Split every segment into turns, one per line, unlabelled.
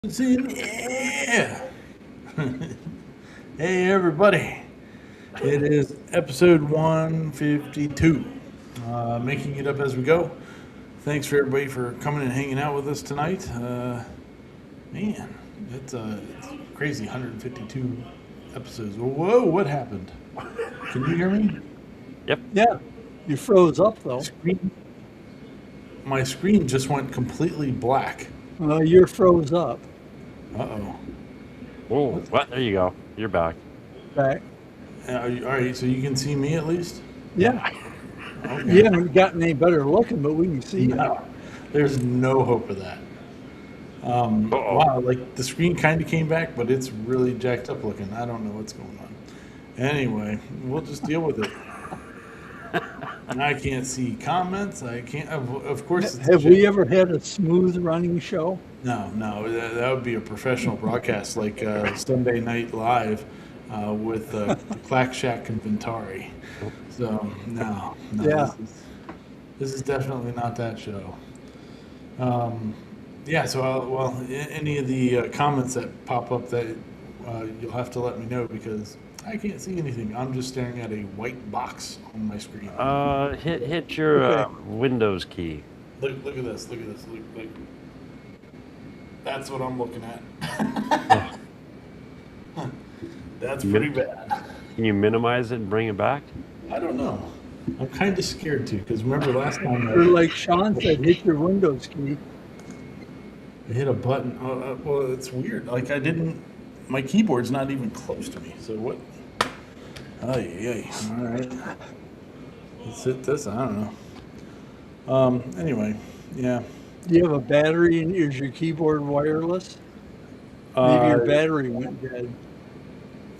Yeah. Hey, everybody. It is episode 152. Making it up as we go. Thanks for everybody for coming and hanging out with us tonight. Man, it's crazy 152 episodes. Whoa, what happened? Can you hear me?
Yep.
Yeah, you froze up though.
Screen, my screen just went completely black.
You're froze up.
Uh-oh.
Oh, what? There you go. You're back.
Back.
All right, so you can see me at least?
Yeah,
Okay.
you haven't gotten any better looking, but we can see you.
No, there's no hope of that.
Uh-oh.
Wow, like the screen kind of came back, but it's really jacked up looking. I don't know what's going on. Anyway, we'll just deal with it. I can't see comments. I can't. Of course. It's
Have we ever had a smooth running show?
No, that would be a professional broadcast like Sunday Night Live with the Clack Shack and Ventari. So no.
Yeah.
This is definitely not that show. Yeah, so any of the comments that pop up that you'll have to let me know because I can't see anything. I'm just staring at a white box on my screen.
Hit your Windows key.
Look at this. Look. That's what I'm looking at. That's pretty bad.
Can you minimize it and bring it back?
I don't know. I'm kind of scared too because remember last time
Or like Sean said, hit your Windows key.
I hit a button. Well, it's weird. Like I didn't. My keyboard's not even close to me. So what? Oh yeah. All right. Let's hit this. I don't know. Anyway, yeah.
Do you have a battery and is your keyboard wireless? Maybe your battery went dead.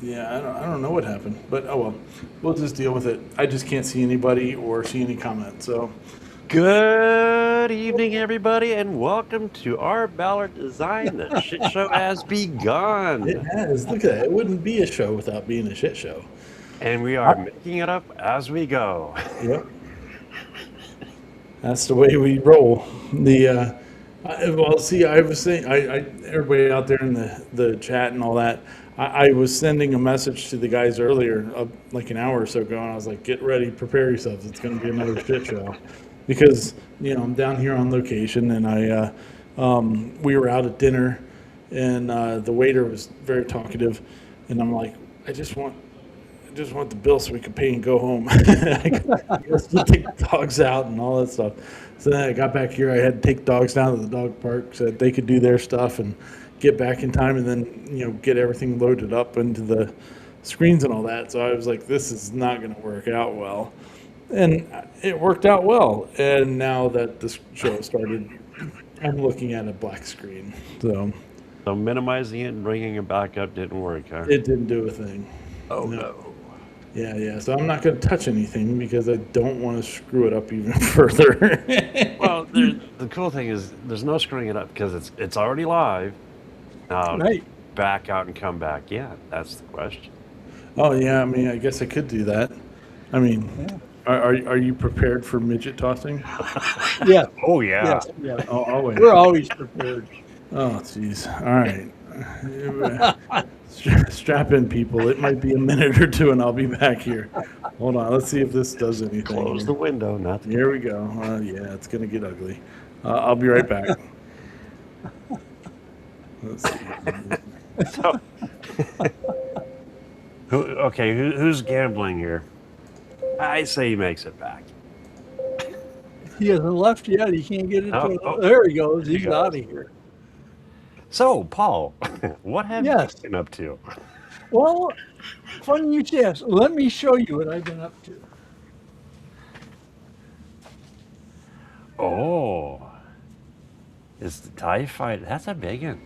Yeah, I don't know what happened, but oh well. We'll just deal with it. I just can't see anybody or see any comments. So
Good evening, everybody, and welcome to our Ballard Design. The shit show has begun.
it has. Look at that. It wouldn't be a show without being a shit show.
And we are making it up as we go.
Yep. That's the way we roll. Well, see, I was saying, everybody out there in the chat and all that, I was sending a message to the guys earlier, like an hour or so ago, and I was like, get ready, prepare yourselves. It's going to be another shit show. Because, I'm down here on location, and we were out at dinner, and the waiter was very talkative, and I'm like, I just want the bill so we can pay and go home. I guess to take the dogs out and all that stuff. So then I got back here. I had to take dogs down to the dog park so that they could do their stuff and get back in time and then, get everything loaded up into the screens and all that. So I was like, this is not going to work out well. And it worked out well. And now that the show started, I'm looking at a black screen. So
minimizing it and bringing it back up didn't work, huh?
it didn't do a thing.
Oh, no.
Yeah. So I'm not going to touch anything because I don't want to screw it up even further.
Well, the cool thing is there's no screwing it up because it's already live.
Right.
Back out and come back. Yeah, that's the question.
Oh yeah, I mean, I guess I could do that. I mean, are you prepared for midget tossing?
Yeah.
Oh, yeah.
Yes. Yeah.
Always.
We're always prepared.
Oh, jeez. All right. Strap in, people. It might be a minute or two, and I'll be back here. Hold on. Let's see if this does anything.
Close the window, not the...
Here we go. Yeah, it's going to get ugly. I'll be right back. Let's see.
So, who's gambling here? I say he makes it back.
He hasn't left yet. He can't get it.
Oh.
There he goes. He's out of here.
So, Paul, what have you been up to?
Well, funny you should ask. Let me show you what I've been up to.
Oh, it's the TIE Fighter. That's a big one.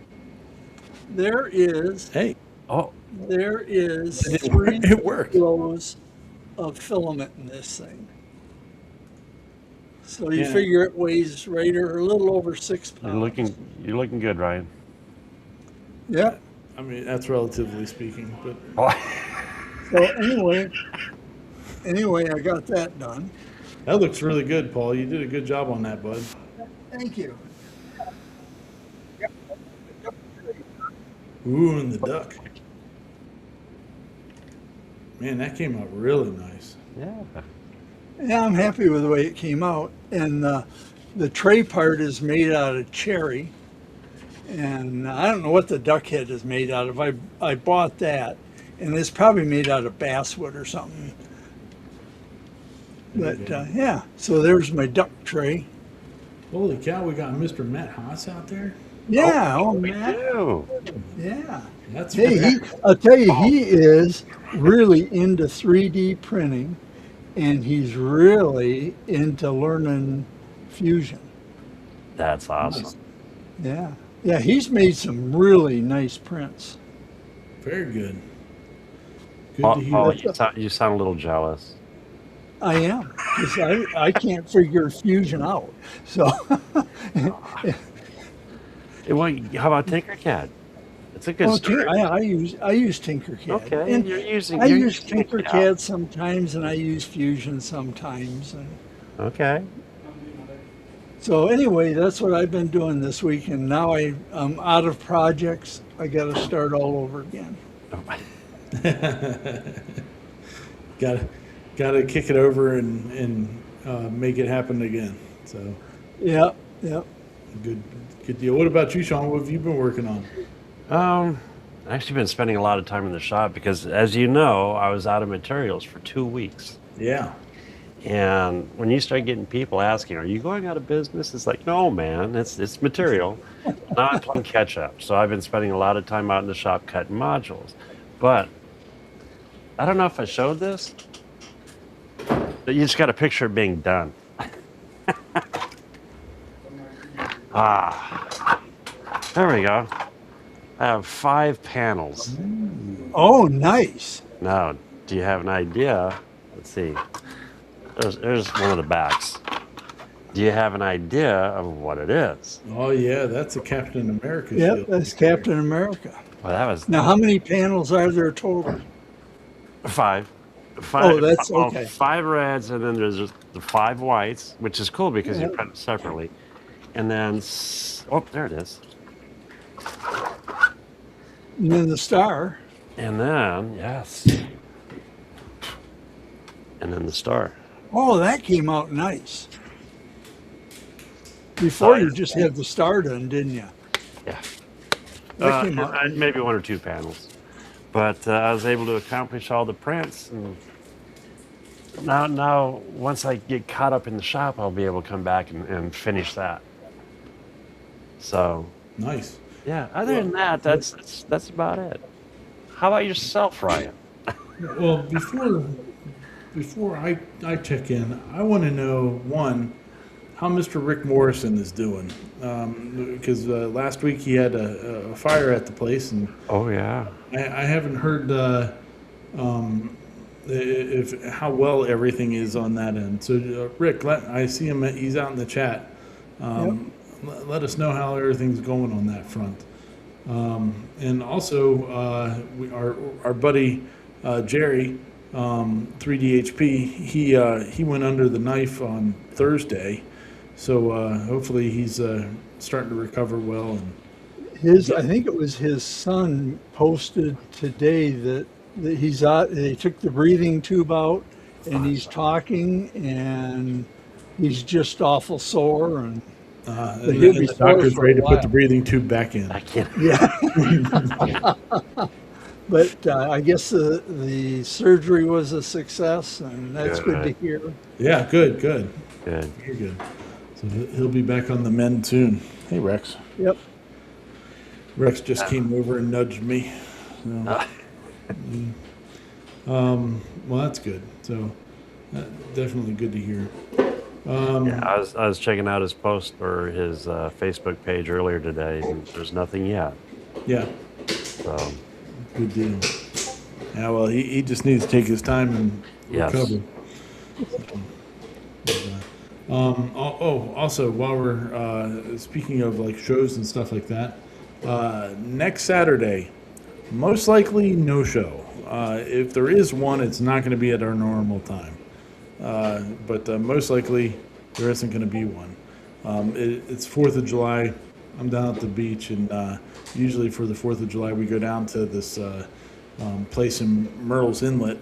There is.
Hey.
Oh.
There is
it worked.
rows of filament in this thing. So you figure it weighs right or a little over 6 pounds.
You're looking good, Ryan.
Yeah.
I mean, that's relatively speaking, but.
So anyway, I got that done.
That looks really good, Paul. You did a good job on that, bud.
Thank you.
Ooh, and the duck. Man, that came out really nice.
Yeah.
Yeah, I'm happy with the way it came out. And the tray part is made out of cherry. And I don't know what the duck head is made out of. I bought that. And it's probably made out of basswood or something. But yeah, so there's my duck tray.
Holy cow, we got Mr. Matt Haas out there.
Yeah, oh,
We
man.
do.
Yeah.
That's
Hey, I'll tell you, he is really into 3D printing, and he's really into learning fusion.
That's awesome.
Yeah. Yeah, he's made some really nice prints.
very good. Good
Paul,
to hear.
Paul, you sound a little jealous.
I am, because I can't figure fusion out. So,
Well, how about Tinkercad? It's a good story.
I use Tinkercad.
Okay,
And
you're using.
I
you're
use
using it now.
Tinkercad sometimes, and I use Fusion sometimes. And
Okay.
so anyway, that's what I've been doing this week, and now I'm out of projects. I got to start all over again.
Gotta kick it over and make it happen again. So
Yeah, yeah.
good deal. What about you, Sean? What have you been working on?
I've actually been spending a lot of time in the shop because, as you know, I was out of materials for 2 weeks.
Yeah.
And when you start getting people asking, "Are you going out of business?" It's like, no, man, it's material. Now I'm playing catch up. So I've been spending a lot of time out in the shop cutting modules. But I don't know if I showed this. But you just got a picture of being done. There we go. I have 5 panels.
Oh, nice.
Now, do you have an idea? Let's see. There's one of the backs. Do you have an idea of what it is?
Oh yeah, that's a Captain America
Yep,
shield.
that's Captain America.
Well, that was
Now, how many panels are there total?
5.
Oh, that's okay.
5 reds, and then there's just the 5 whites, which is cool because you print separately. And then, oh, there it is.
And then the star.
And then, yes. And then the star.
Oh, that came out nice. Before you
Nice.
just had the star done, didn't you?
Yeah.
That came out.
Maybe 1 or 2 panels. But I was able to accomplish all the prints. And now, once I get caught up in the shop, I'll be able to come back and finish that. So,
Nice.
yeah, other than that, that's about it. How about yourself, Ryan?
Well, before I check in, I want to know one how Mr. Rick Morrison is doing, because last week he had a fire at the place, and
Oh, yeah.
I haven't heard if how well everything is on that end. So Rick, I see him. He's out in the chat. Let us know how everything's going on that front. And also, our buddy Jerry, 3DHP, he went under the knife on Thursday, so hopefully he's starting to recover well. And
I think it was his son posted today that he's out. They took the breathing tube out, and he's talking, and he's just awful sore. And he'll be
the
sore
doctor's
for a
ready to put
while.
the breathing tube back in.
I can't.
Yeah. But I guess the surgery was a success, and that's good to hear.
Yeah, good.
Good.
Very good. So he'll be back on the mend soon. Hey, Rex.
Yep.
Rex just came over and nudged me. So, well, that's good. So definitely good to hear.
Yeah, I was checking out his post or his Facebook page earlier today, and there's nothing yet.
Yeah,
So,
good deal. Yeah, well, he just needs to take his time and
Yes.
recover. Also, while we're speaking of like shows and stuff like that, next Saturday, most likely no show. If there is one, it's not going to be at our normal time. But most likely there isn't going to be one. It's 4th of July. I'm down at the beach, and usually for the 4th of July, we go down to this place in Myrtle's Inlet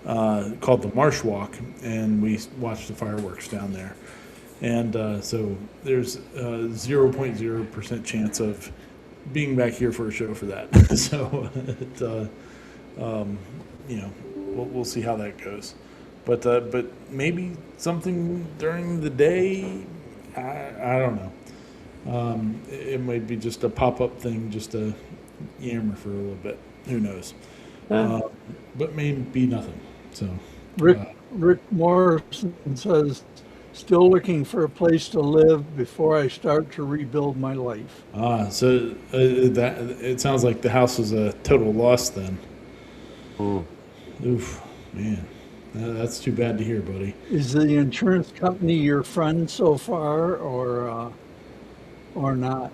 called the Marsh Walk, and we watch the fireworks down there. And so there's a 0.0% chance of being back here for a show for that. So, we'll see how that goes. But maybe something during the day, I don't know. It might be just a pop-up thing, just to yammer for a little bit. Who knows? But maybe nothing. So
Rick Morrison says, still looking for a place to live before I start to rebuild my life.
So that it sounds like the house was a total loss then. Oof, man, that's too bad to hear, buddy.
Is the insurance company your friend so far, or not?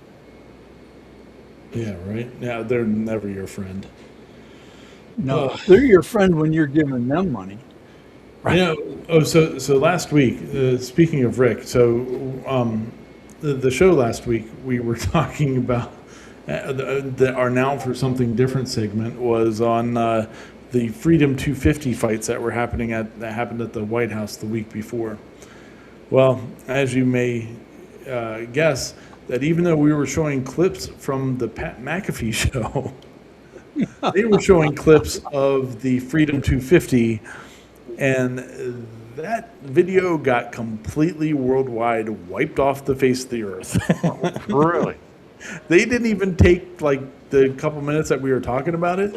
Yeah, right. Yeah, they're never your friend.
No, they're your friend when you're giving them money.
So last week, speaking of Rick, so the show last week, we were talking about our Now for Something Different segment was on the Freedom 250 fights that happened at the White House the week before. Well, as you may guess, that even though we were showing clips from the Pat McAfee show, they were showing clips of the Freedom 250, and that video got completely worldwide wiped off the face of the earth.
Really?
They didn't even take like the couple minutes that we were talking about it.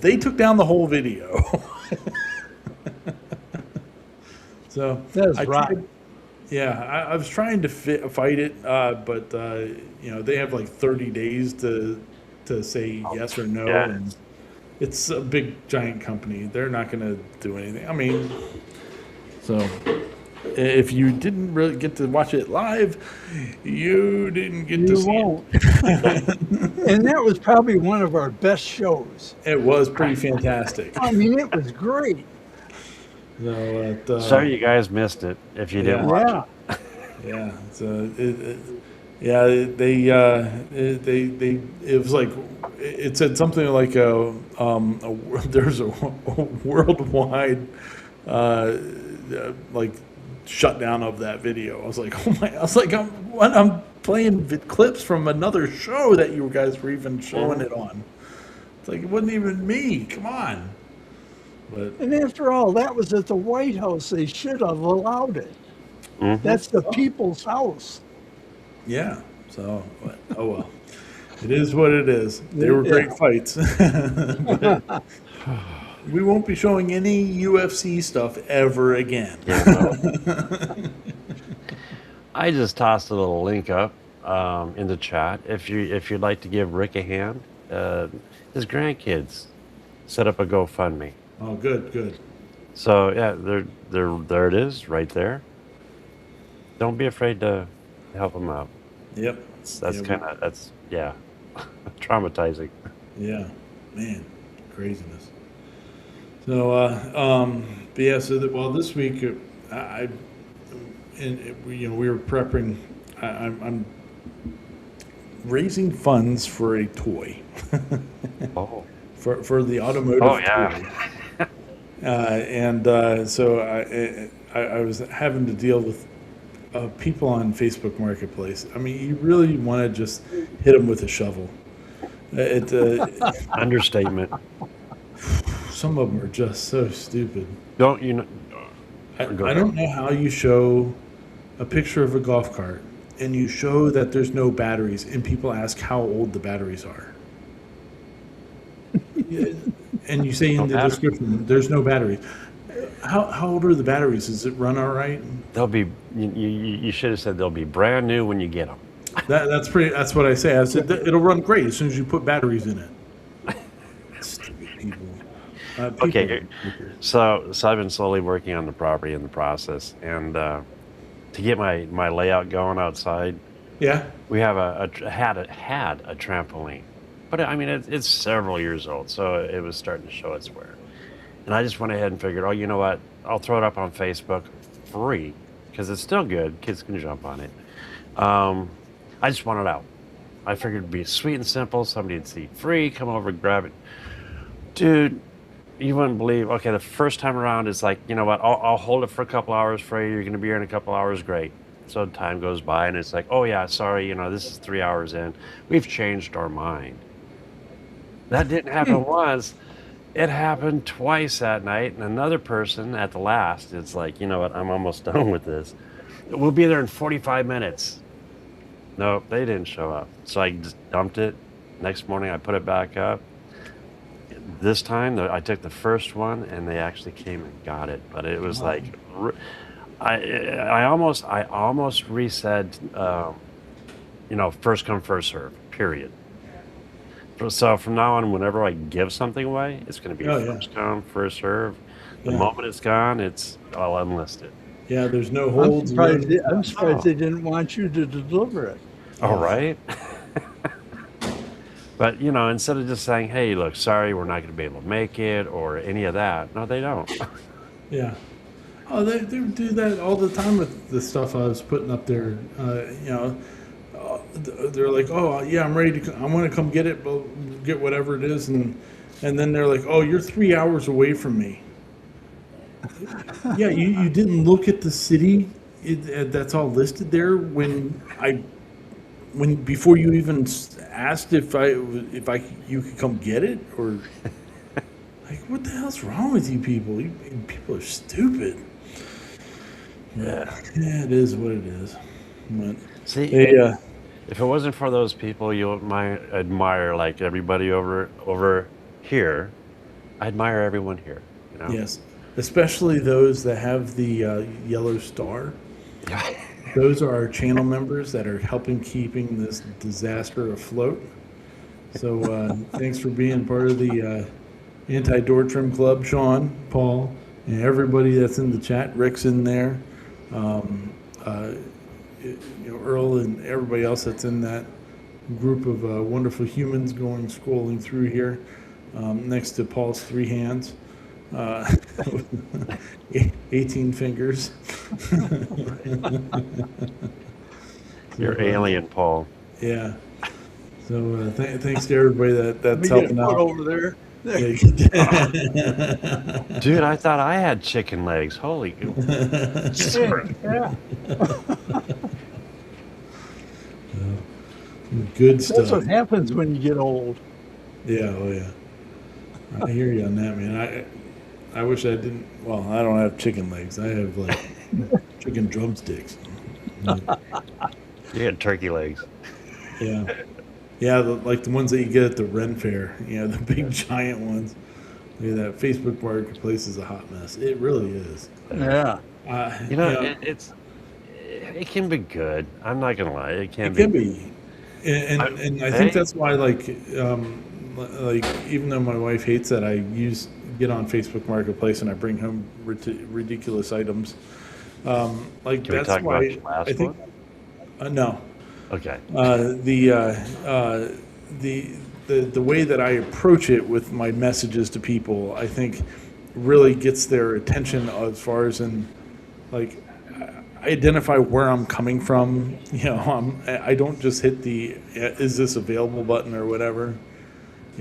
They took down the whole video. So
That's right.
I was trying to fight it, but they have like 30 days to say yes or no,
Yeah.
and it's a big giant company. They're not going to do anything. I mean, so if you didn't really get to watch it live, you didn't get to see
won't. And that was probably one of our best shows.
it. It was pretty fantastic.
I mean, it was great.
So,
Sorry you guys missed it if you didn't watch
Yeah.
it.
yeah, so it was like it said something like there's a worldwide like shutdown of that video. I was like, oh my! I was like, I'm playing clips from another show that you guys were even showing it on. It's like it wasn't even me. Come on. But
And after all, that was at the White House. They should have allowed it. That's the people's house.
yeah, so oh well. It is what it is. They were great fights. But we won't be showing any UFC stuff ever again.
Yeah, no. I just tossed a little link up in the chat. If you'd like to give Rick a hand, his grandkids set up a GoFundMe.
Oh, good.
So yeah, there it is, right there. Don't be afraid to help him out.
Yep.
That's traumatizing.
Yeah, man, craziness. So, but yeah. So this week, we were prepping. I'm raising funds for a toy.
Oh.
For the automotive.
Oh yeah.
toy. So I was having to deal with people on Facebook Marketplace. I mean, you really want to just hit them with a shovel.
Understatement.
Some of them are just so stupid.
Don't you know?
I don't know how you show a picture of a golf cart and you show that there's no batteries and people ask how old the batteries are. And you say in the description, there's no batteries. How old are the batteries? Does it run all right?
They'll be. You should have said they'll be brand new when you get them.
That's what I say. I said it'll run great as soon as you put batteries in it. Stupid people.
Okay, so I've been slowly working on the property in the process, and to get my layout going outside,
Yeah.
we have had a trampoline, but I mean it's several years old, so it was starting to show its wear. And I just went ahead and figured, oh, you know what? I'll throw it up on Facebook free because it's still good. Kids can jump on it. I just want it out. I figured it'd be sweet and simple. Somebody'd see free, come over and grab it. Dude, you wouldn't believe. Okay, the first time around, it's like, you know what? I'll hold it for a couple hours for you. You're going to be here in a couple hours. Great. So time goes by, and it's like, oh yeah, sorry, this is 3 hours in. We've changed our mind. That didn't happen once. It happened twice that night, and another person at the last, it's like, you know what? I'm almost done with this. We'll be there in 45 minutes. Nope, they didn't show up. So I just dumped it. Next morning, I put it back up. This time, I took the first one, and they actually came and got it. But it was like, I almost resaid, first come, first serve. Period. So from now on, whenever I give something away, it's going to be first come, first serve. The moment it's gone, I'll enlist it.
Yeah, there's no holds.
I'm surprised they didn't want you to deliver it.
All right. But, instead of just saying, hey, look, sorry, we're not going to be able to make it or any of that. No, they don't.
Yeah. Oh, they do that all the time with the stuff I was putting up there. They're like, oh, yeah, I'm ready to, I want to come get it, but get whatever it is. And then they're like, oh, you're 3 hours away from me. Yeah, you didn't look at the city that's all listed there before you even asked if you could come get it, or like, what the hell's wrong with you people? People are stupid. Yeah, it is what it is. But
see, if it wasn't for those people, you might admire like everybody over here. I admire everyone here.
Yes, especially those that have the yellow star. Those are our channel members that are helping keeping this disaster afloat. So thanks for being part of the Anti-Door Trim Club, Sean, Paul, and everybody that's in the chat. Rick's in there, Earl, and everybody else that's in that group of wonderful humans scrolling through here, next to Paul's 3 hands. 18 fingers.
You're alien, Paul.
Yeah. So thanks to everybody that's helping out
over there.
Dude, I thought I had chicken legs. Holy.
Yeah.
Good stuff.
That's what happens when you get old.
Yeah. Oh yeah. I hear you on that, man. I wish I didn't. Well, I don't have chicken legs. I have like chicken drumsticks.
You had turkey legs.
Yeah. Yeah, like the ones that you get at the Ren Fair. The big giant ones. Yeah, that Facebook Marketplace is a hot mess. It really is.
Yeah.
It can be good. I'm not gonna lie. It can
be. And I think that's why like even though my wife hates that, I get on Facebook Marketplace and I bring home ridiculous items.
Can we talk about your last one?
No.
Okay.
The way that I approach it with my messages to people, I think, really gets their attention as far as I identify where I'm coming from. I don't just hit the "is this available" button or whatever.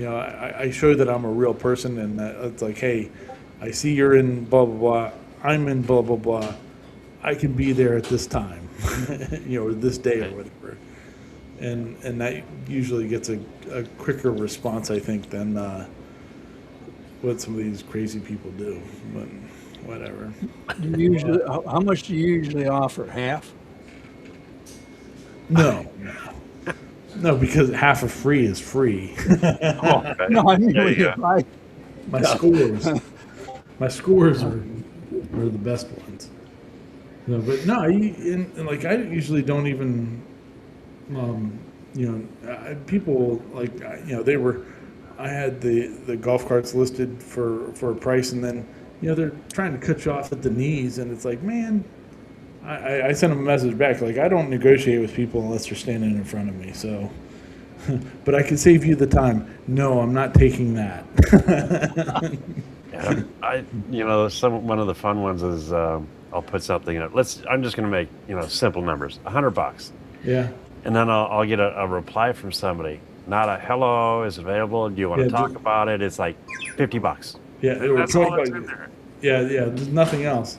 I show that I'm a real person, and that it's like, hey, I see you're in blah blah blah. I'm in blah blah blah. I can be there at this time, this day or whatever. And that usually gets a quicker response, I think, than what some of these crazy people do. But whatever.
How much do you usually offer? Half?
No, because half of free is free.
No, I mean when you buy.
My scores are the best ones. No, but no, I usually don't even. People I had the golf carts listed for a price, and then they're trying to cut you off at the knees, and it's like, man, I sent them a message back like, I don't negotiate with people unless they're standing in front of me. So, but I can save you the time. No, I'm not taking that.
One of the fun ones is I'll put something up. I'm just going to make simple numbers. $100.
Yeah.
and then I'll get a reply from somebody. Not a hello, is it available? Do you want
Yeah,
to talk about it? It's like $50.
yeah, or
That's all
20
that's
bucks.
in there.
Yeah, yeah, there's nothing else.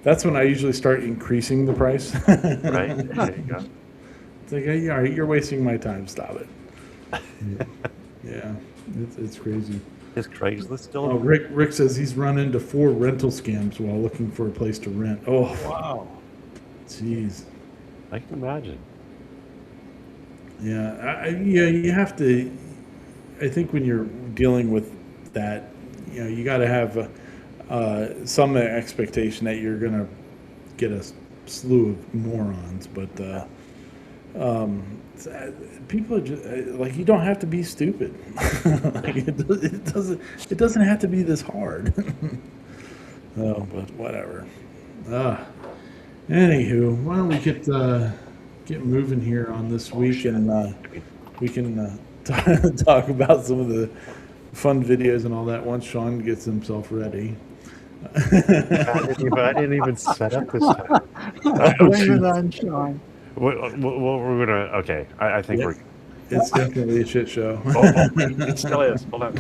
That's when I usually start increasing the price.
Right? There you go.
It's like, yeah, you're wasting my time. Stop it. Yeah, it's crazy.
Is Craigslist still?
Oh, Rick says he's run into 4 rental scams while looking for a place to rent. Oh,
Wow.
jeez.
I can imagine.
Yeah, yeah, you have to. I think when you're dealing with that, you got to have some expectation that you're gonna get a slew of morons. But people are just like, you don't have to be stupid. Like, it doesn't have to be this hard. Oh, but whatever. Anywho, why don't we get moving here on this week, and we can talk about some of the fun videos and all that once Sean gets himself ready.
I didn't even set up this time.
Blame it on Sean.
We're gonna. Okay, I think
Yeah.
we're.
It's definitely a shit show.
It still is. Hold on.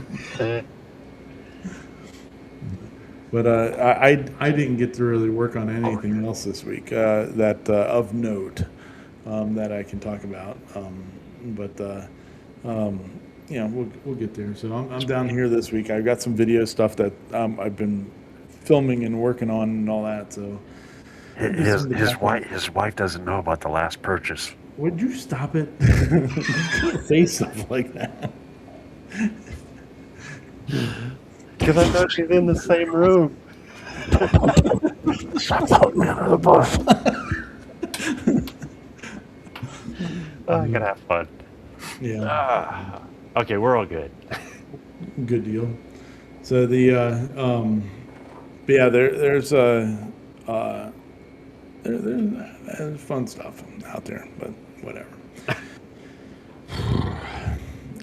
But I didn't get to really work on anything else this week that of note that I can talk about. But we'll get there. So I'm down here this week. I've got some video stuff that I've been filming and working on and all that. So
His wife doesn't know about the last purchase.
would you stop it? You can't say stuff like that.
Because I know she's in the same room.
Stop throwing me under the bus.
I can have fun.
Yeah.
Okay, we're all good.
Good deal. So but yeah, there's fun stuff out there, but whatever.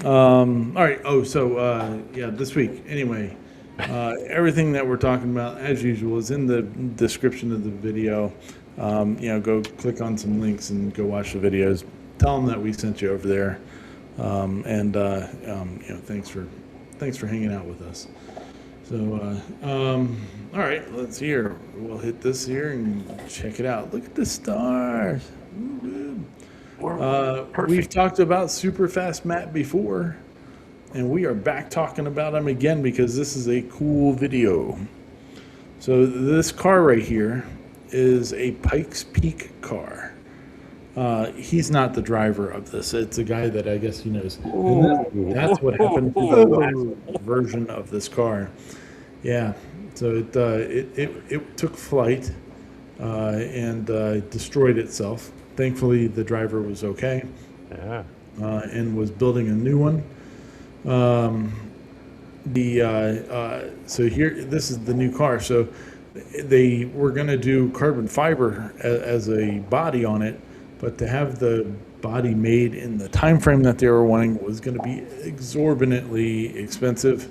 All right. Oh, so yeah, this week anyway. Everything that we're talking about, as usual, is in the description of the video. Go click on some links and go watch the videos. Tell them that we sent you over there, thanks for hanging out with us. So, all right, let's hear. We'll hit this here and check it out. Look at the stars. We've talked about super fast Matt before. And we are back talking about him again because this is a cool video. So this car right here is a Pikes Peak car. He's not the driver of this. It's a guy that I guess he knows. And that's what happened to the last version of this car. Yeah. So it took flight and destroyed itself. Thankfully, the driver was okay.
Yeah.
And was building a new one. So here, this is the new car. So they were going to do carbon fiber as a body on it, but to have the body made in the time frame that they were wanting was going to be exorbitantly expensive.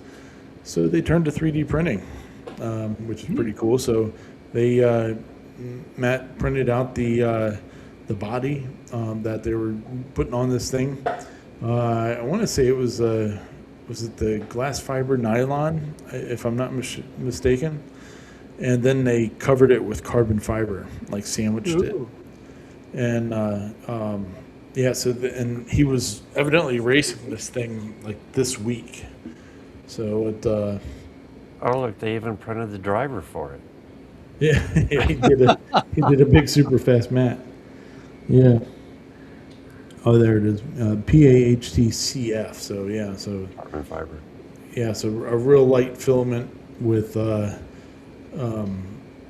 So they turned to 3D printing, which is pretty cool. So they Matt printed out the body that they were putting on this thing. I want to say it was it the glass fiber nylon, if I'm not mistaken, and then they covered it with carbon fiber, like sandwiched it. And yeah, so and he was evidently racing this thing like this week. So it.
Oh, look, they even printed the driver for it.
Yeah, he did a big super fast Matt. Yeah. Oh, there it is. PAHTCF. So yeah, so
Carbon fiber.
yeah, so a real light filament with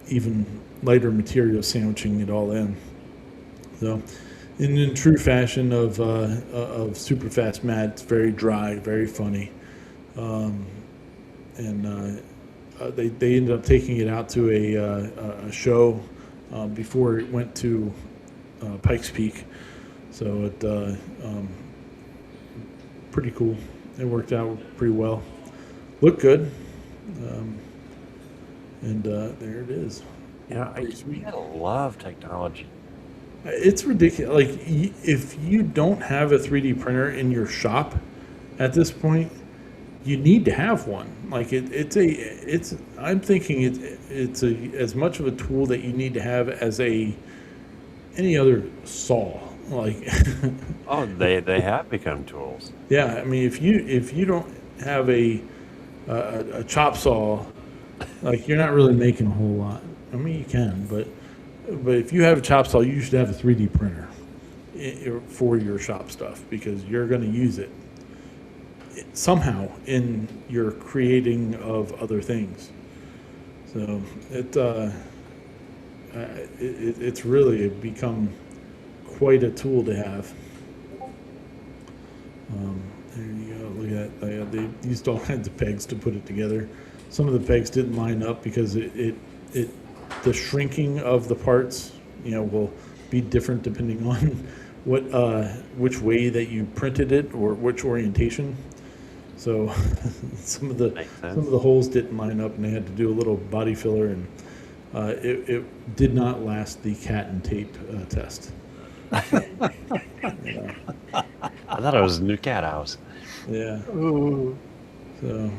even lighter material sandwiching it all in. So, in true fashion of super fast Matt, it's very dry, very funny, and they ended up taking it out to a show before it went to Pikes Peak. So it pretty cool. It worked out pretty well. Looked good, and there it is.
You know, I love technology.
It's ridiculous. Like, if you don't have a 3D printer in your shop at this point, you need to have one. Like, I'm thinking it's as much of a tool that you need to have as any other saw. Like,
Oh, they have become tools.
yeah, I mean, if you don't have a chop saw, like, you're not really making a whole lot. I mean, you can, but if you have a chop saw, you should have a 3D printer for your shop stuff, because you're going to use it somehow in your creating of other things. So it's really become quite a tool to have. There you go. Look at that. They used all kinds of pegs to put it together. Some of the pegs didn't line up because the shrinking of the parts, will be different depending on which way that you printed it or which orientation. So some of the holes didn't line up, and they had to do a little body filler, and it did not last the cat and tape test. Yeah.
I thought it was a new cat house.
Yeah.
Ooh.
So,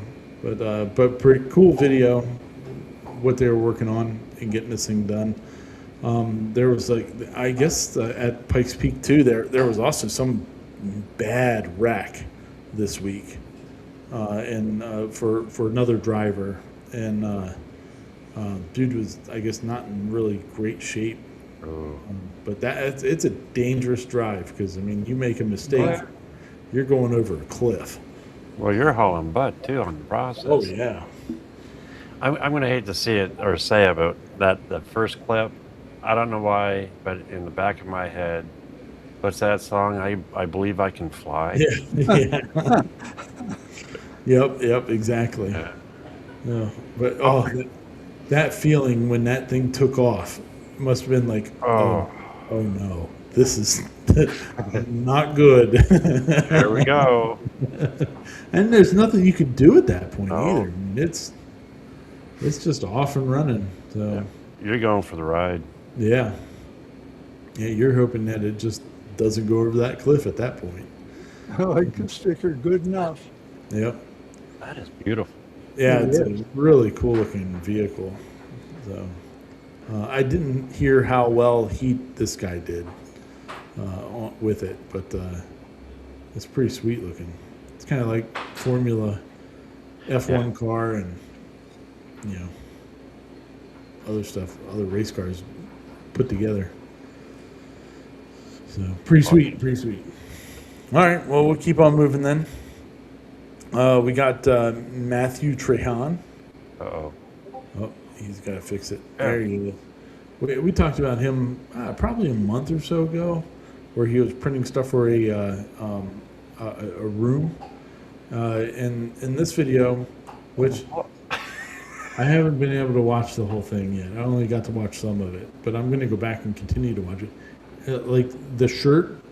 but pretty cool video, what they were working on and getting this thing done. There was, like, I guess at Pikes Peak too, there was also some bad wreck this week, and for another driver, and dude was, I guess, not in really great shape.
Oh.
But it's a dangerous drive, because, I mean, you make a mistake, you're going over a cliff.
Well, you're hauling butt too on the process.
Oh yeah.
I'm going to hate to see it or say about that first clip. I don't know why, but in the back of my head, what's that song? I believe I can fly.
Yeah. Yeah. Yep, exactly.
Yeah.
No, but that feeling when that thing took off must have been like, oh no, this is not good.
There we go.
And there's nothing you could do at that point
No.
either. I mean, it's just off and running. So
You're going for the ride.
yeah, you're hoping that it just doesn't go over that cliff at that point.
I like the sticker good enough.
Yep.
That is beautiful.
Yeah,
It
it's
is.
a really cool looking vehicle. So I didn't hear how well this guy did with it, but it's pretty sweet looking. It's kind of like Formula F1 car, and other stuff, other race cars put together. So pretty sweet. All right, well, we'll keep on moving then. We got Matthew Trahan.
Uh-oh.
Oh, he's got to fix it. There he is. We talked about him probably a month or so ago, where he was printing stuff for a room. And in this video, which I haven't been able to watch the whole thing yet. I only got to watch some of it, but I'm going to go back and continue to watch it. Like the shirt,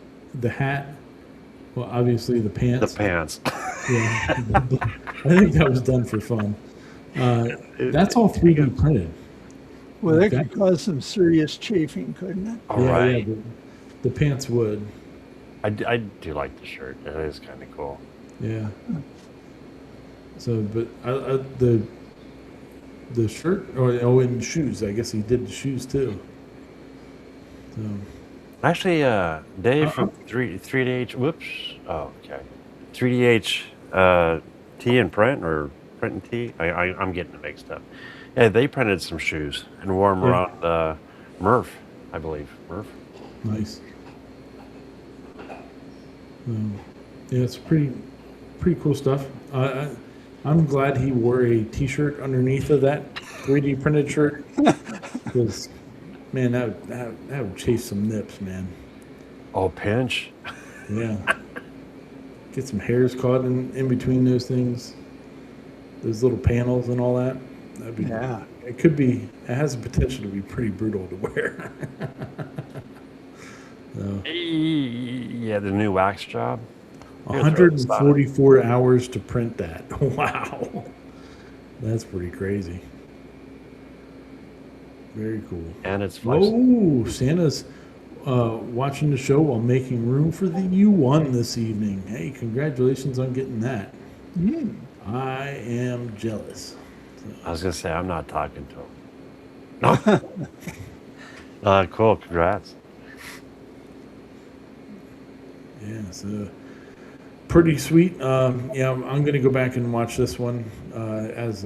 the hat, well, obviously the pants.
The pants.
Yeah, I think that was done for fun. That's all 3D printed.
Well, that could cause some serious chafing, couldn't it?
All right.
Yeah, the pants would.
I do like the shirt. It is kind of cool.
Yeah. So, but the shirt, and shoes. I guess he did the shoes too. So.
Actually, Dave from 3DH. Whoops. Oh, okay. 3DH T and Print, or Print and T. I'm getting it mixed up. Yeah, they printed some shoes and wore them around Murph, I believe. Murph.
Nice. Yeah, it's pretty cool stuff. I'm glad he wore a T-shirt underneath of that 3D printed shirt, because, man, that would chafe some nips, man.
Oh, pinch.
Yeah. Get some hairs caught in between those things, those little panels and all that. That'd be.
Yeah.
It has the potential to be pretty brutal to wear. So,
Yeah, the new wax job.
144 hours to print that. Wow. That's pretty crazy. Very cool.
And it's flexible.
Oh, Santa's watching the show while making room for the U1 this evening. Hey, congratulations on getting that. I am jealous.
I was gonna say I'm not talking to him. No. Cool. Congrats.
Yeah, so pretty sweet. Yeah, I'm going to go back and watch this one as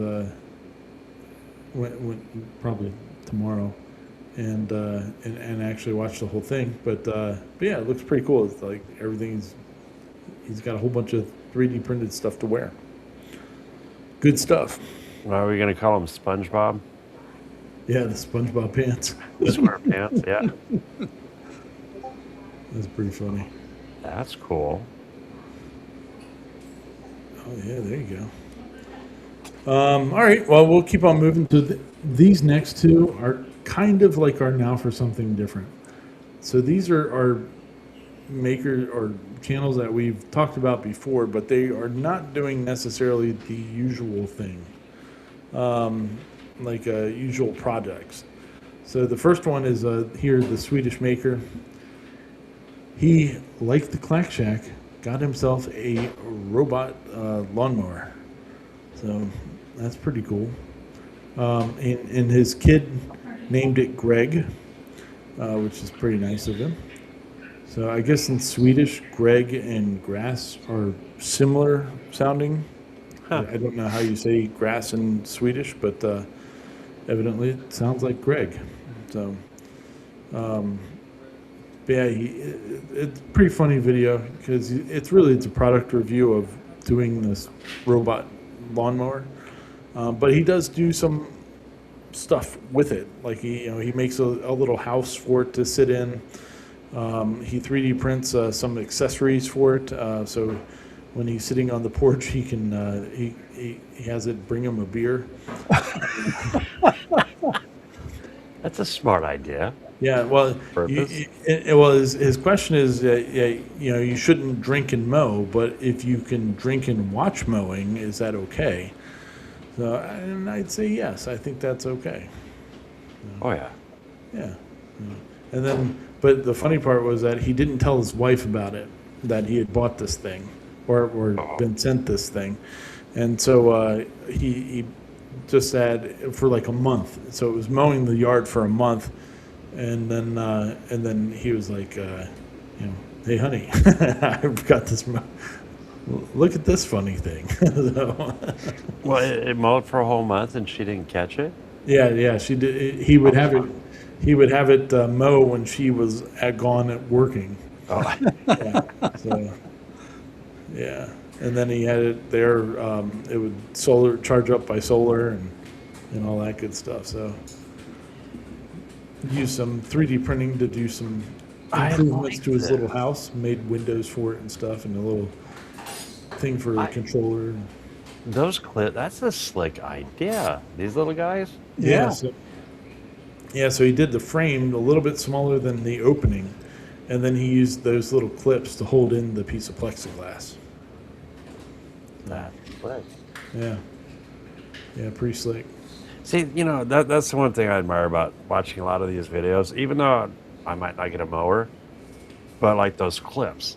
probably tomorrow, and actually watch the whole thing. But yeah, it looks pretty cool. It's like he's got a whole bunch of 3D printed stuff to wear. Good stuff.
What are we gonna call him? SpongeBob?
Yeah, the SpongeBob pants.
SquarePants. Yeah.
That's pretty funny.
That's cool.
Oh yeah, there you go. All right, well, we'll keep on moving to these next two are kind of like our now for something different. So these are our makers or channels that we've talked about before, but they are not doing necessarily the usual thing, like usual projects. So the first one is here, the Swedish maker. He, like the Clack Shack, got himself a robot lawnmower. So that's pretty cool. And his kid named it Greg, which is pretty nice of him. So I guess in Swedish, Greg and grass are similar sounding.
Huh.
I don't know how you say grass in Swedish, but evidently it sounds like Greg. So, yeah, it's a pretty funny video because it's a product review of doing this robot lawnmower. But he does do some stuff with it. Like he makes a little house for it to sit in. He 3D prints some accessories for it. So when he's sitting on the porch, he can he has it bring him a beer.
That's a smart idea.
Yeah, well, his question is, you shouldn't drink and mow, but if you can drink and watch mowing, is that okay? So, and I'd say yes. I think that's okay.
Oh yeah.
Yeah. And then, but the funny part was that he didn't tell his wife about it, that he had bought this thing, or been sent this thing, and so he just had for like a month. So it was mowing the yard for a month. And then he was like, hey, honey, I've got this. Look at this funny thing. So,
well, it mowed for a whole month and she didn't catch it?
Yeah, she did. He would have it. He would have it mow when she was gone at working.
Oh.
Yeah. So, yeah, and then he had it there. It would charge up by solar and all that good stuff. So. Used some 3D printing to do some improvements to his little house. Made windows for it and stuff, and a little thing for the controller.
Those that's a slick idea. These little guys.
Yeah. So he did the frame a little bit smaller than the opening, and then he used those little clips to hold in the piece of plexiglass.
That's slick.
Yeah. Yeah, pretty slick.
See, that's the one thing I admire about watching a lot of these videos, even though I might not get a mower, but like those clips,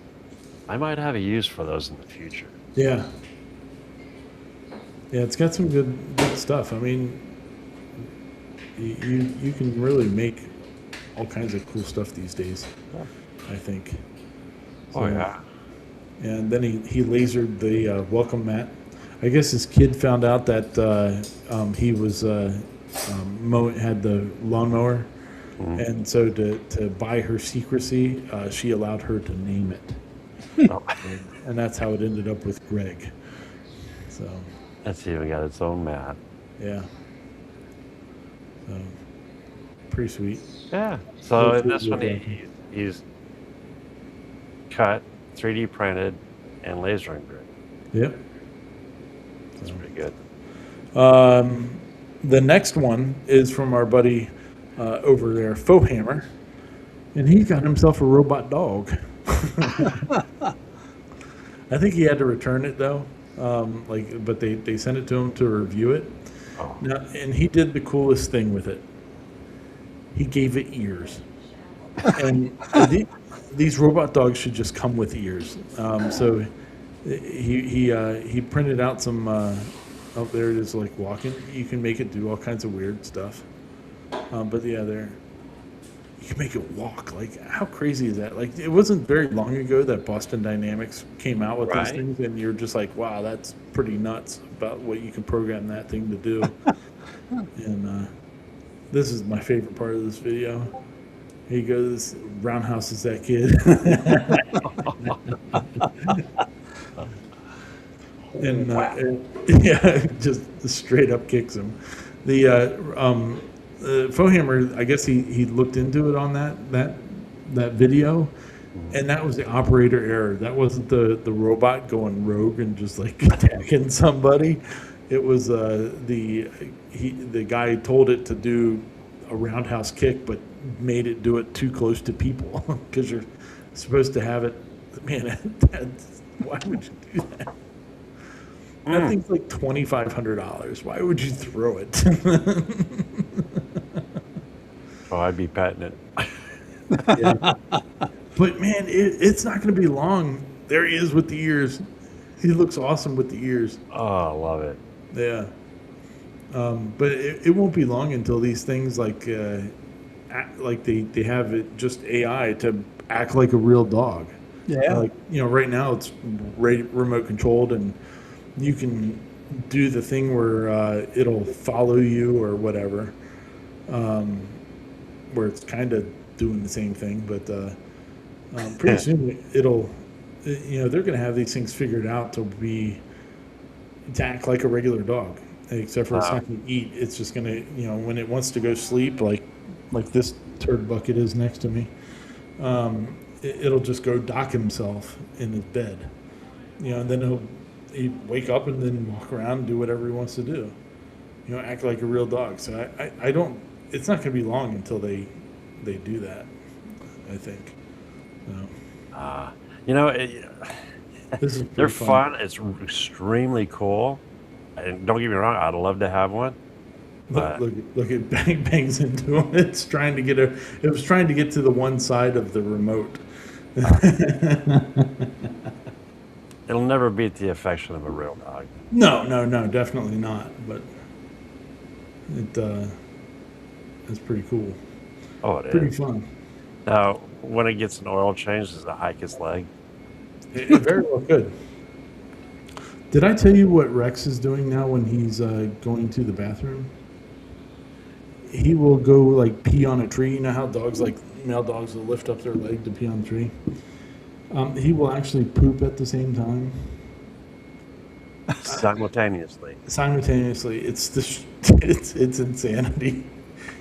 I might have a use for those in the future.
Yeah. Yeah, it's got some good stuff. I mean, you can really make all kinds of cool stuff these days, I think. So,
oh, yeah.
And then he lasered the welcome mat. I guess his kid found out that he was had the lawnmower, and so to buy her secrecy, she allowed her to name it, and that's how it ended up with Greg. So
That's even got its own mat.
yeah, so pretty sweet.
Yeah. So in this one, he's cut, 3D printed, and lasering grid.
Yep.
That's pretty good.
The next one is from our buddy over there, Fohammer, and he got himself a robot dog. I think he had to return it though, but they sent it to him to review it.
Oh.
Now, and he did the coolest thing with it. He gave it ears. And these robot dogs should just come with ears. So he printed out some. Oh, there it is, like walking. You can make it do all kinds of weird stuff. But yeah, there. You can make it walk. Like, how crazy is that? Like, it wasn't very long ago that Boston Dynamics came out with those
Right.
things, and you're just like, wow, that's pretty nuts about what you can program that thing to do. And this is my favorite part of this video. Here he goes, roundhouses that kid. and yeah, just straight up kicks him. The Fohammer, I guess he looked into it on that video, and that was the operator error. That wasn't the robot going rogue and just like attacking somebody. It was the guy told it to do a roundhouse kick, but made it do it too close to people because you're supposed to have it. Man, why would you do that? That thing's like $2,500. Why would you throw it?
Oh, I'd be patting it.
Yeah. But man, it's not going to be long. There he is with the ears. He looks awesome with the ears.
Oh, I love it.
Yeah. But it won't be long until these things like they have it just AI to act like a real dog.
Yeah.
Like, right now it's remote controlled, and you can do the thing where it'll follow you or whatever, where it's kind of doing the same thing, but pretty soon it'll, they're going to have these things figured out to act like a regular dog, except for it's not going to eat. It's just going to, when it wants to go sleep, like this turd bucket is next to me, it'll just go dock himself in his bed, and then he'll wake up and then walk around and do whatever he wants to do, act like a real dog. So I don't, it's not going to be long until they do that, I think. This is
They're
pretty
fun. It's extremely cool. And don't get me wrong, I'd love to have one. But
Look at bangs into him. It was trying to get to the one side of the remote.
it'll never beat the affection of a real dog.
No, definitely not. But it's pretty cool.
Oh, it
Pretty
is.
fun.
Now, when it gets an oil change, does it hike its leg?
It very well could. Did I tell you what Rex is doing now when he's going to the bathroom? He will go like pee on a tree. You know how male dogs will lift up their leg to pee on a tree? He will actually poop at the same time.
Simultaneously.
It's insanity.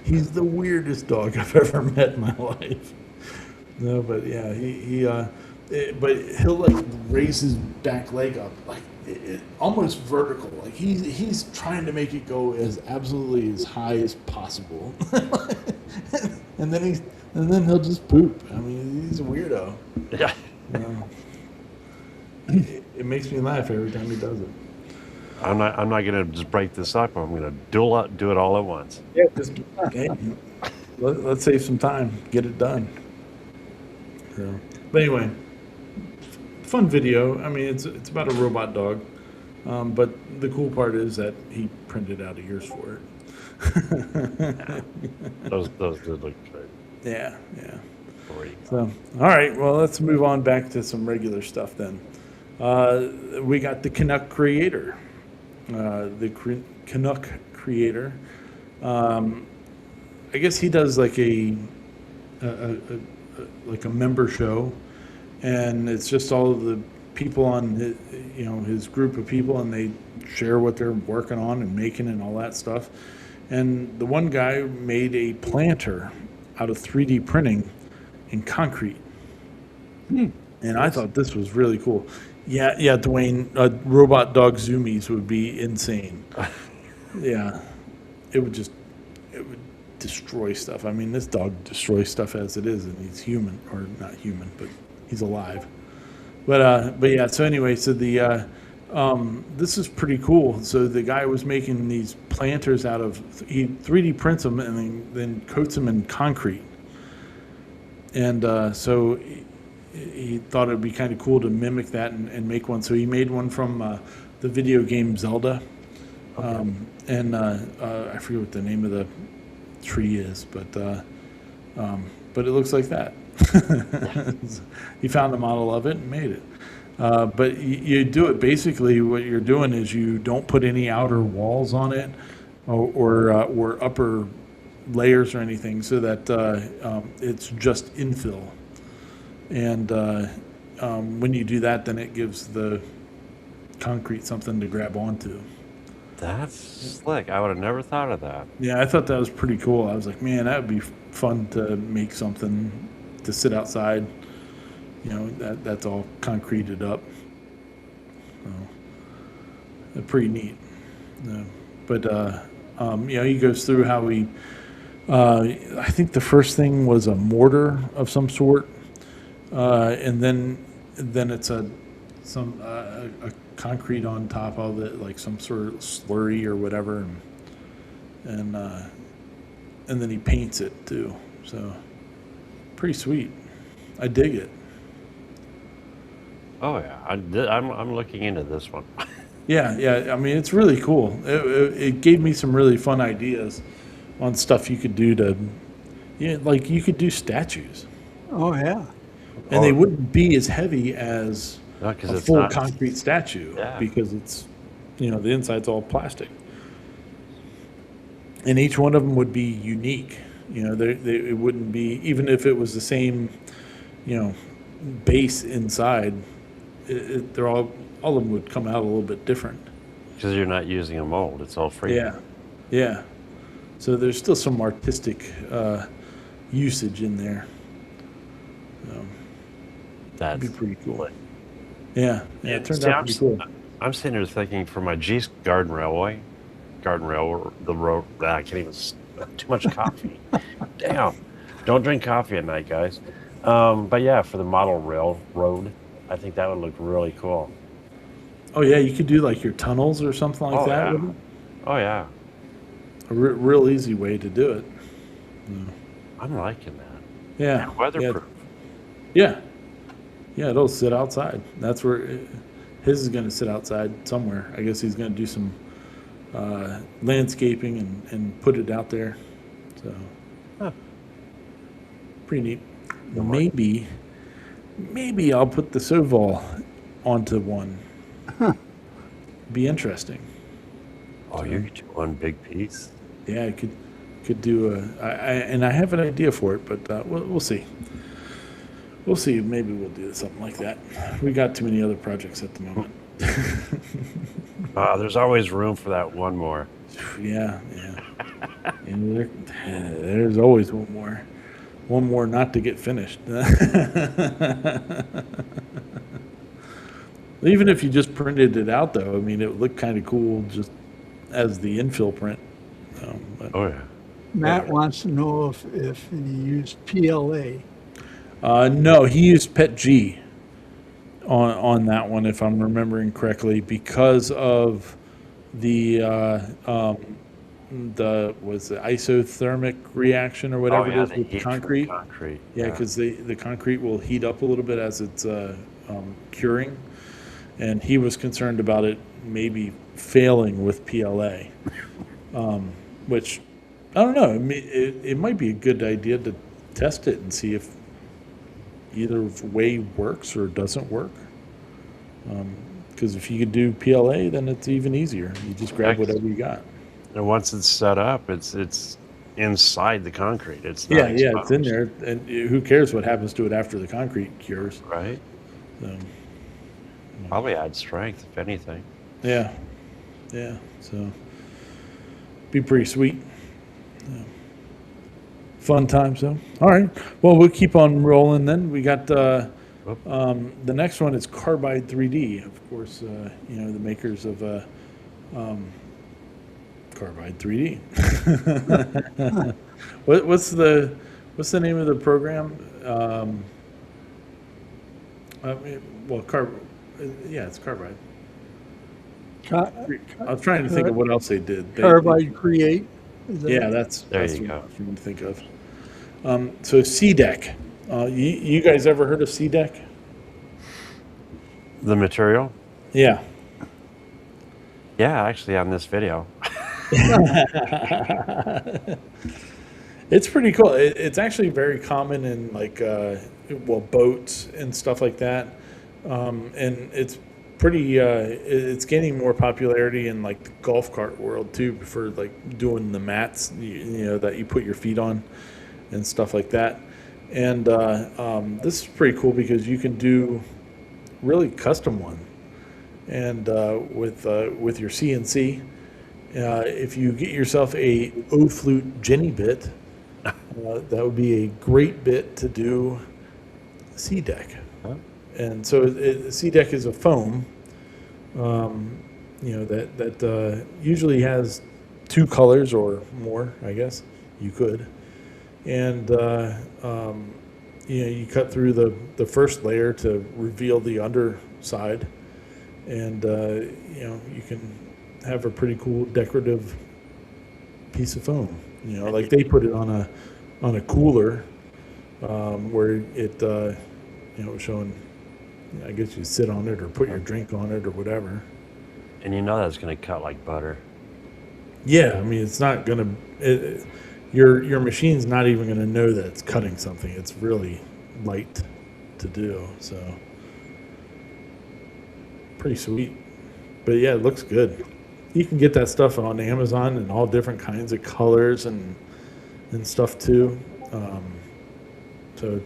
He's the weirdest dog I've ever met in my life. No, but yeah, but he'll like raise his back leg up like almost vertical. Like he's trying to make it go as absolutely as high as possible. and then he'll just poop. I mean, he's a weirdo.
Yeah.
It makes me laugh every time he does it.
I'm not gonna just break this up. I'm gonna do it all at once.
Yeah, just let's save some time, get it done. So, but anyway, fun video. I mean, it's about a robot dog, but the cool part is that he printed out ears for it.
Those did look good.
Yeah.
Great.
So, all right. Well, let's move on back to some regular stuff then. We got the Canuck Creator. Canuck Creator. I guess he does like a member show, and it's just all of the people on his group of people, and they share what they're working on and making and all that stuff. And the one guy made a planter out of 3D printing in concrete. And I thought this was really cool. Yeah, Dwayne, robot dog zoomies would be insane. Yeah, it would destroy stuff. I mean, this dog destroys stuff as it is, and he's human, or not human, but he's alive. But yeah. So anyway, so this is pretty cool. So the guy was making these planters he 3D prints them and then coats them in concrete. And so he thought it'd be kind of cool to mimic that and make one. So he made one from the video game Zelda. And I forget what the name of the tree is, but it looks like that. He found a model of it and made it. But you do it, basically what you're doing is you don't put any outer walls on it or upper layers or anything, so that it's just infill. And when you do that, then it gives the concrete something to grab onto.
That's slick. I would have never thought of that.
Yeah, I thought that was pretty cool. I was like, man, that would be fun to make something to sit outside. That's all concreted up. So, pretty neat. But he goes through how he. I think the first thing was a mortar of some sort, and then it's a concrete on top of it, like some sort of slurry or whatever, and then he paints it too. So pretty sweet. I dig it.
Oh yeah, I'm looking into this one.
Yeah. I mean, it's really cool. It gave me some really fun ideas on stuff you could do to, like you could do statues,
Oh, yeah.
and they wouldn't be as heavy as
No, 'cause
a
it's
full
not-
concrete statue,
Yeah.
because it's, the inside's all plastic. And each one of them would be unique. It wouldn't be, even if it was the same, base inside, they're all of them would come out a little bit different.
Because you're not using a mold; it's all free.
Yeah. So there's still some artistic usage in there.
That's
Be pretty cool.
slick.
Yeah, it turned
See,
out pretty cool.
I'm sitting here thinking for my G's garden rail, the road. I can't even. Too much coffee. Damn! Don't drink coffee at night, guys. But yeah, for the model railroad, I think that would look really cool.
Oh yeah, you could do like your tunnels or something like
Oh,
that.
yeah.
With it.
Oh yeah,
A real easy way to do it.
I'm liking that.
Yeah.
Weatherproof.
Yeah. Yeah, it'll sit outside. That's where his is going to sit outside somewhere. I guess he's going to do some landscaping and put it out there. So, pretty neat. Maybe I'll put the Soval onto one. Be interesting.
Oh, you could do one big piece.
Yeah, I could do and I have an idea for it, but we'll see. We'll see. Maybe we'll do something like that. We got too many other projects at the moment.
There's always room for that one more.
Yeah. And there's always one more not to get finished. Even if you just printed it out, though, I mean, it would look kind of cool just as the infill print.
Oh yeah.
Matt wants to know if he used PLA.
No, he used PET-G on that one, if I'm remembering correctly, because of the isothermic reaction or whatever it is
the
with
heat from
concrete.
concrete.
Yeah, because the concrete will heat up a little bit as it's curing, and he was concerned about it maybe failing with PLA, which I don't know. I mean, it might be a good idea to test it and see if either way works or doesn't work. Because if you could do PLA, then it's even easier. You just grab whatever you got.
And once it's set up, it's inside the concrete. It's not
Yeah, it's in
exposed,
there, and who cares what happens to it after the concrete cures?
right?
So,
Probably add strength, if anything.
yeah. So, be pretty sweet. Yeah. Fun times, though. All right. Well, we'll keep on rolling then. We got the next one is Carbide 3D. Of course, the makers of Carbide 3D. What's the name of the program? It's Carbide. I was trying to think of what else they did.
Carbide Create. Is that-
Yeah, that's
There
that's
you
what
go.
I was trying to think of. So CDEC You guys ever heard of C-Deck?
The material?
Yeah.
Yeah, actually on this video.
It's pretty cool. It's actually very common in like, well, boats and stuff like that. And it's pretty, it's gaining more popularity in like the golf cart world too, for like doing the mats, you know, that you put your feet on and stuff like that. And this is pretty cool because you can do really custom one. And with your CNC, if you get yourself a O flute Jenny bit, that would be a great bit to do C-Deck.
Huh?
And so C-Deck is a foam, you know, that usually has two colors or more, I guess. You could. And, you know, you cut through the first layer to reveal the underside. And, you know, you can have a pretty cool decorative piece of foam. You know, like they put it on a cooler, where it, you know, showing, I guess you sit on it or put your drink on it or whatever.
And you know that's going to cut like butter.
Yeah, I mean, it's not gonna, your machine's not even gonna know that it's cutting something. It's really light to do, so pretty sweet. But yeah, it looks good. You can get that stuff on Amazon in all different kinds of colors and stuff too. So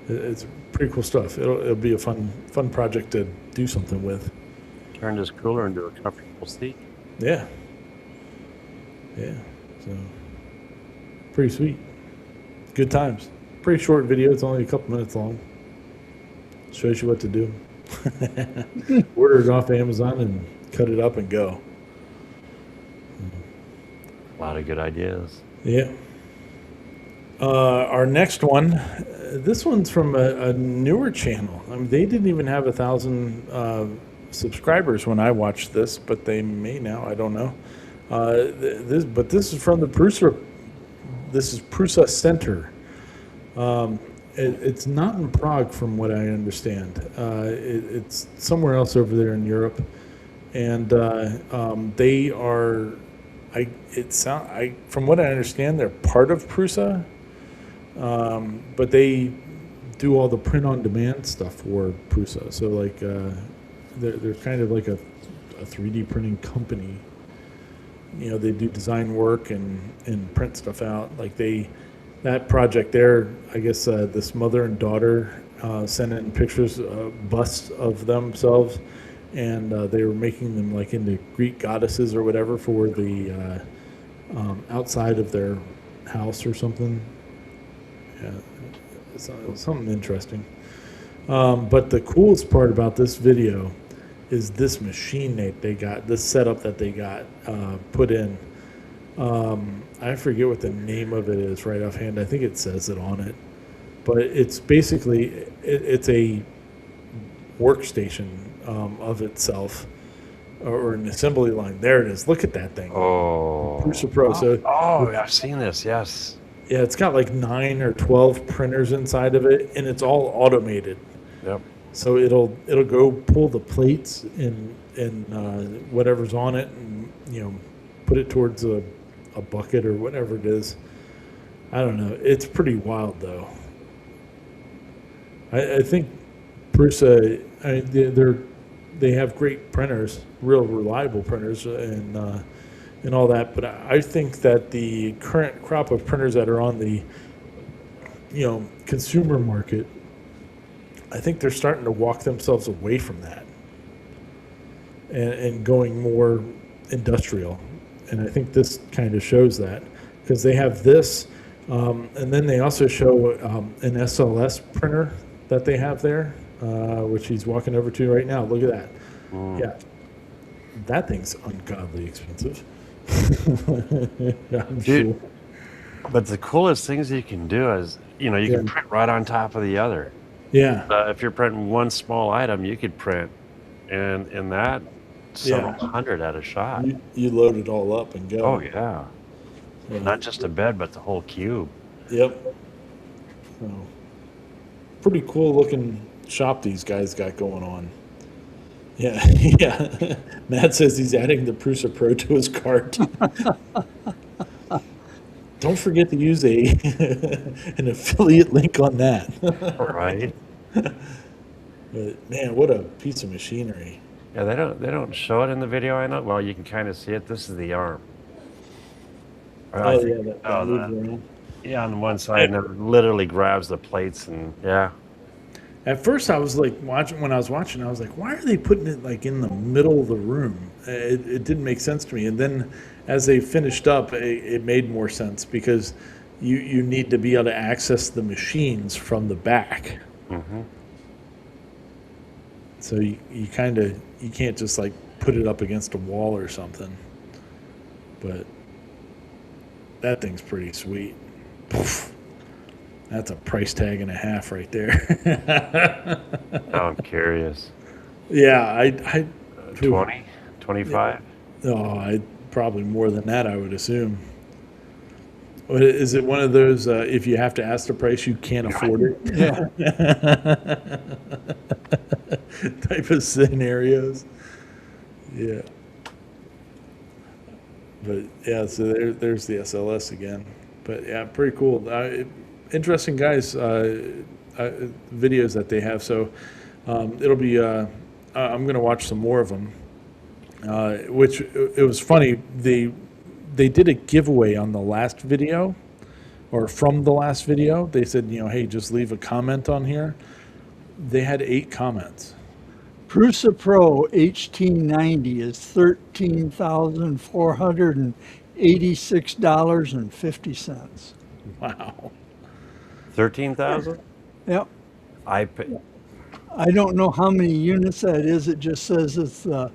it's pretty cool stuff. It'll be a fun project to do something with.
Turn this cooler into a comfortable seat.
Yeah. Yeah. So pretty sweet. Good times. Pretty short video. It's only a couple minutes long. Shows you what to do. Order it off Amazon and cut it up and go.
A lot of good ideas.
Yeah. Our next one, this one's from a newer channel. I mean, they didn't even have 1,000 subscribers when I watched this, but they may now. I don't know. This is from the Prusa. This is Prusa Center. It's not in Prague, from what I understand. It's somewhere else over there in Europe, and they are. From what I understand, they're part of Prusa, but they do all the print-on-demand stuff for Prusa. So like, they're kind of like a 3D printing company. You know, they do design work and print stuff out. Like that project there, I guess this mother and daughter sent in pictures, busts of themselves, and they were making them like into Greek goddesses or whatever for the outside of their house or something. Yeah, something interesting. But the coolest part about this video is this machine they got, this setup that they got put in. I forget what the name of it is right offhand. I think it says it on it. But it's basically, it's a workstation of itself, or an assembly line. There it is. Look at that thing.
Oh.
Prusa Pro. So,
I've seen this, yes.
yeah, it's got like 9 or 12 printers inside of it, and it's all automated.
Yep.
So it'll go pull the plates and whatever's on it, and you know, put it towards a bucket or whatever it is. I don't know. It's pretty wild though. I think Prusa, they have great printers, real reliable printers, and all that. But I think that the current crop of printers that are on the, you know, consumer market, I think they're starting to walk themselves away from that and going more industrial. And I think this kind of shows that, because they have this, and then they also show an SLS printer that they have there, which he's walking over to right now. Look at that. Yeah, that thing's ungodly expensive. I'm
Dude,
sure.
but the coolest things you can do is, you know, you can print right on top of the other.
Yeah.
If you're printing one small item, you could print in that several hundred at a shot.
You load it all up and go.
Oh, yeah. Not just a bed, but the whole cube.
Yep. So pretty cool looking shop these guys got going on. Yeah, yeah. Matt says he's adding the Prusa Pro to his cart. Don't forget to use an affiliate link on that.
Right.
But man, what a piece of machinery.
Yeah, they don't show it in the video. I know. Well, you can kind of see it. This is the arm. I
Oh
think-
yeah, that
oh,
moves
that-
around.
yeah, on one side, and it literally grabs the plates, and yeah.
At first, I was like when I was watching, I was like, why are they putting it like in the middle of the room? It didn't make sense to me. And then as they finished up, it made more sense because you need to be able to access the machines from the back.
Mm-hmm.
So you can't just like put it up against a wall or something. But that thing's pretty sweet. Poof. That's a price tag and a half right there.
Now I'm curious.
Yeah, I
20, 25.
probably more than that, I would assume. What, is it one of those, if you have to ask the price, you can't afford it
Yeah.
type of scenarios? Yeah. But yeah, so there's the SLS again. But yeah, pretty cool. Interesting guys, videos that they have. So it'll be, I'm going to watch some more of them. Which it was funny. They did a giveaway on the last video, or from the last video. They said, hey, just leave a comment on here. They had 8 comments.
Prusa Pro HT90 is $13,486.50.
Wow.
13,000.
Yep.
I pay.
I don't know how many units that is. It just says it's the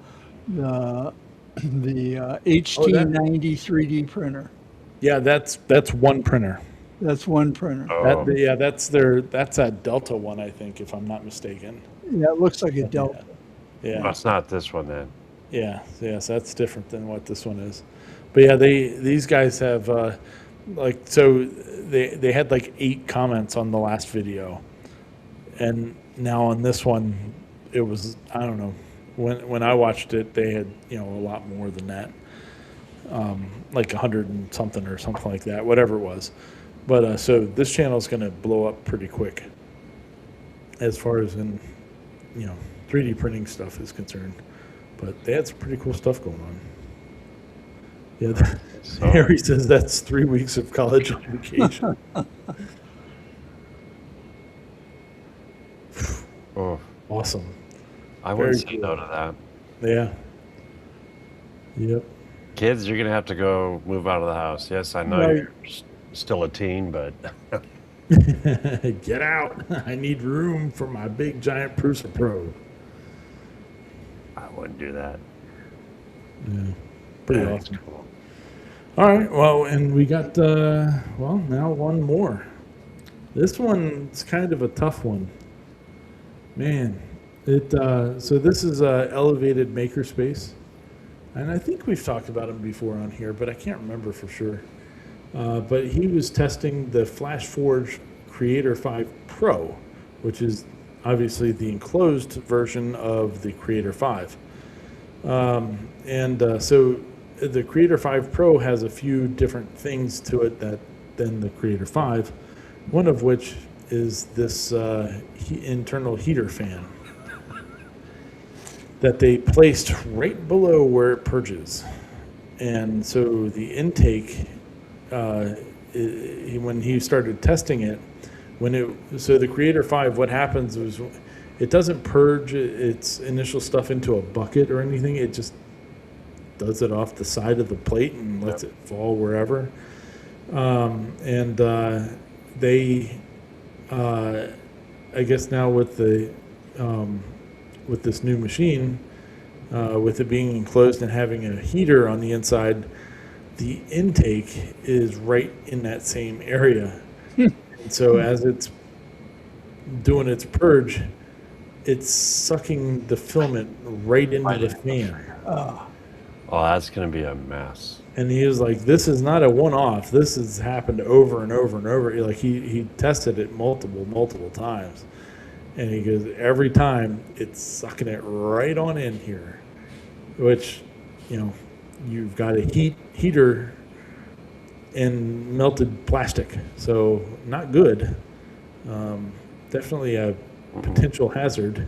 HT90 3D printer.
Yeah, that's one printer.
That's one printer.
Oh,
That's that Delta one, I think, if I'm not mistaken.
Yeah, it looks like a Delta.
well,
Yeah.
it's not this one then.
Yeah, so that's different than what this one is. But yeah, these guys have they had like 8 comments on the last video, and now on this one, it was, I don't know, when I watched it, they had a lot more than that, like 100 and something or something like that, whatever it was. But so this channel is going to blow up pretty quick, as far as in 3D printing stuff is concerned. But they had some pretty cool stuff going on. Yeah,
So,
Harry says that's 3 weeks of college education.
oh,
Awesome.
I wouldn't
Very
say no to that.
Yeah. Yep.
Kids, you're gonna have to go move out of the house. Yes, I know
Right.
you're still a teen, but
Get out. I need room for my big giant Prusa Pro.
I wouldn't do that.
Yeah. Pretty
Yeah,
awesome.
cool.
All right. Well, and we got, now one more. This one's kind of a tough one. Man, so this is Elevated Makerspace. And I think we've talked about him before on here, but I can't remember for sure. But he was testing the FlashForge Creator 5 Pro, which is obviously the enclosed version of the Creator 5. So the Creator 5 Pro has a few different things to it than the Creator 5, one of which is this internal heater fan that they placed right below where it purges. And so the intake, when he started testing it, so the Creator 5, what happens is it doesn't purge its initial stuff into a bucket or anything. It just does it off the side of the plate and lets it fall wherever. They, I guess now with this new machine, with it being enclosed and having a heater on the inside, the intake is right in that same area. And so as it's doing its purge, it's sucking the filament right into the fan.
Oh, that's going to be a mess.
And he was like, "This is not a one-off. This has happened over and over and over." Like he tested it multiple times, and he goes, "Every time it's sucking it right on in here," which, you've got a heater in melted plastic, so not good. Definitely a potential hazard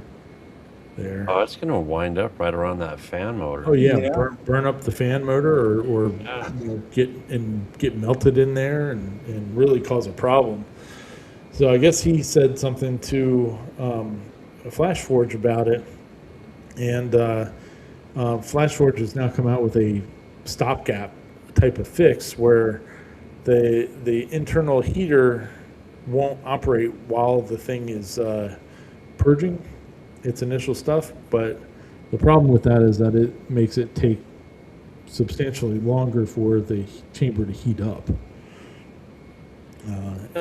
there.
Oh, it's going to wind up right around that fan motor.
Oh yeah,
Yeah.
burn up the fan motor, or get melted in there and really cause a problem. So I guess he said something to FlashForge about it, and FlashForge has now come out with a stopgap type of fix where the internal heater won't operate while the thing is purging its initial stuff, but the problem with that is that it makes it take substantially longer for the chamber to heat up.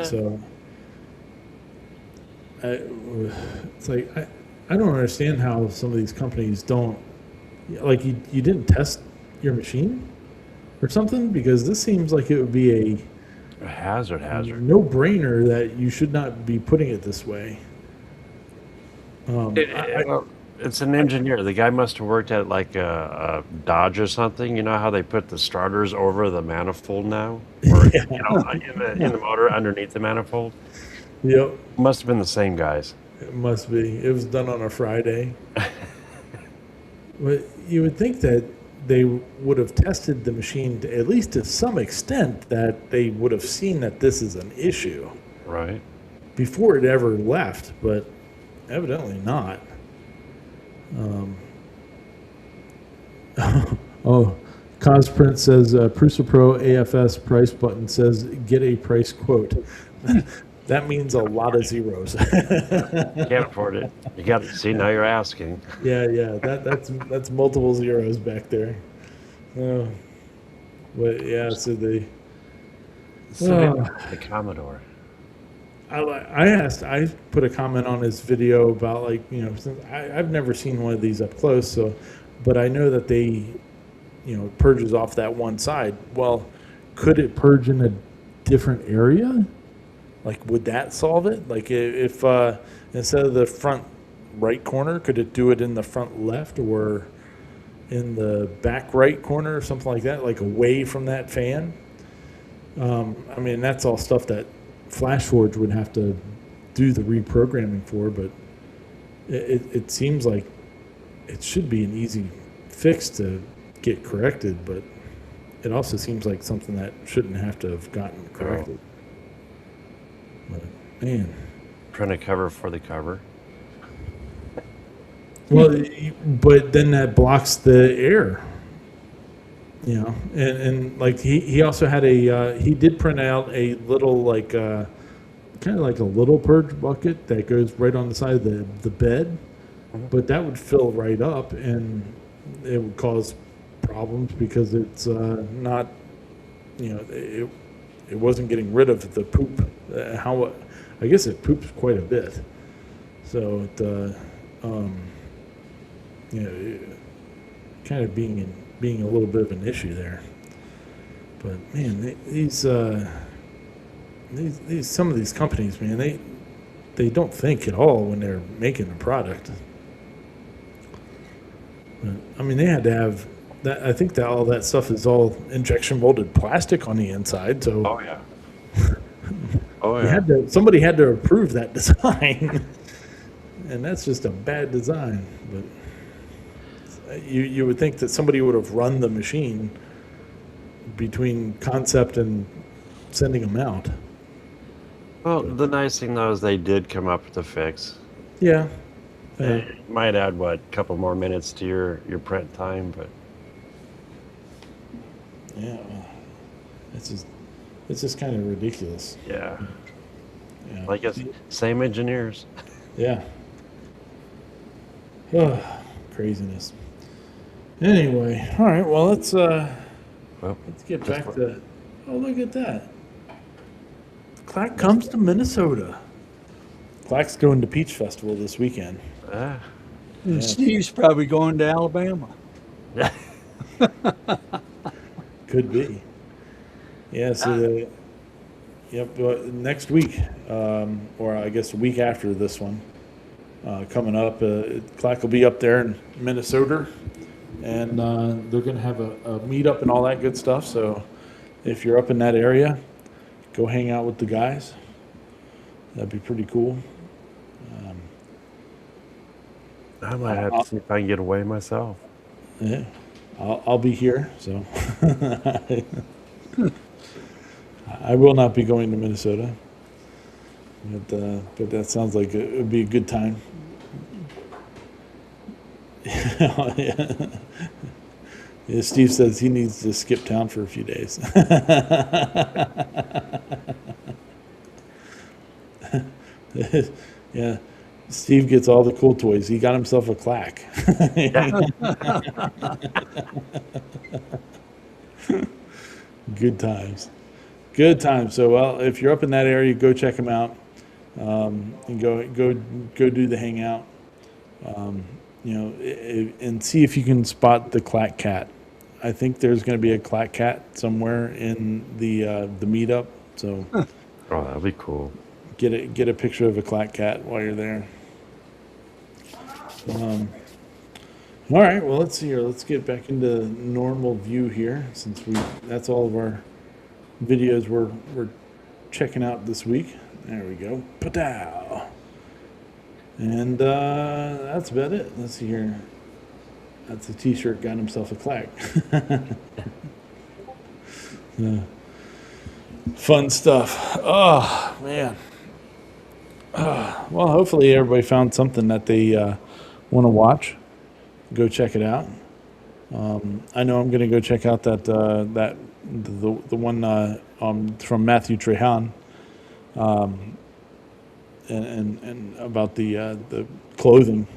So it's like I don't understand how some of these companies don't, like, you didn't test your machine or something, because this seems like it would be
A hazard.
no-brainer that you should not be putting it this way.
Well, it's an engineer. The guy must have worked at like a Dodge or something. You know how they put the starters over the manifold now? Or, in the motor underneath the manifold?
Yep,
Must have been the same guys.
it must be. It was done on a Friday. But you would think that they would have tested the machine at least to some extent, that they would have seen that this is an issue
Right.
before it ever left, but evidently not. Oh, Cosprint says Prusa Pro AFS price button says get a price quote. That means a lot of zeros.
Can't afford it. You got to see, now you're asking.
Yeah, that's multiple zeros back there. But yeah, so the
The Commodore.
I put a comment on his video about, like, since I've never seen one of these up close, so, but I know that they, purges off that one side. Well, could it purge in a different area? Like, would that solve it? Like, if instead of the front right corner, could it do it in the front left or in the back right corner or something like that, like away from that fan? I mean, that's all stuff that FlashForge would have to do the reprogramming for, but it seems like it should be an easy fix to get corrected, but it also seems like something that shouldn't have to have gotten corrected. But, man.
Trying to cover for the cover.
Well, but then that blocks the air, and like he also had he did print out a little, like, kind of like a little purge bucket that goes right on the side of the bed, but that would fill right up and it would cause problems because it's not, it wasn't getting rid of the poop. I guess it poops quite a bit, so it kind of being a little bit of an issue there. But man, these some of these companies, man, they don't think at all when they're making a product. But, I mean, they had to have that. I think that all that stuff is all injection molded plastic on the inside. So
Oh yeah. Oh yeah.
somebody had to approve that design, and that's just a bad design. But you would think that somebody would have run the machine between concept and sending them out.
Well, the nice thing though is they did come up with a fix.
Yeah.
It might add a couple more minutes to your print time, but
Yeah. It's just kind of ridiculous.
yeah.
Yeah.
Like it's same engineers.
Yeah. Craziness. Anyway, all right. Well, let's get back to. Oh, look at that. Clack comes to Minnesota. Clack's going to Peach Festival this weekend.
And Steve's probably going to Alabama.
Could be. Yeah, so next week, or I guess a week after this one, coming up, Clack will be up there in Minnesota, and they're going to have a meetup and all that good stuff. So if you're up in that area, go hang out with the guys. That'd be pretty cool.
I might have to see if I can get away myself.
Yeah, I'll be here, so I will not be going to Minnesota. But that sounds like it would be a good time. Yeah. Yeah, Steve says he needs to skip town for a few days. Yeah, Steve gets all the cool toys. He got himself a clack. Good times. Good times. So, well, if you're up in that area, go check them out, and go do the hangout. And see if you can spot the clack cat. I think there's going to be a clack cat somewhere in the meetup. So,
Oh, that'd be cool.
get a picture of a clack cat while you're there. All right. Well, let's see here. Let's get back into normal view here, since that's all of our videos we're checking out this week. There we go. Patow. And that's about it. Let's see here. That's a t-shirt, got himself a clack. Yeah. Fun stuff. Oh, man. Well, hopefully everybody found something that they want to watch. Go check it out. I know I'm going to go check out the one from Matthew Trehan, and about the clothing,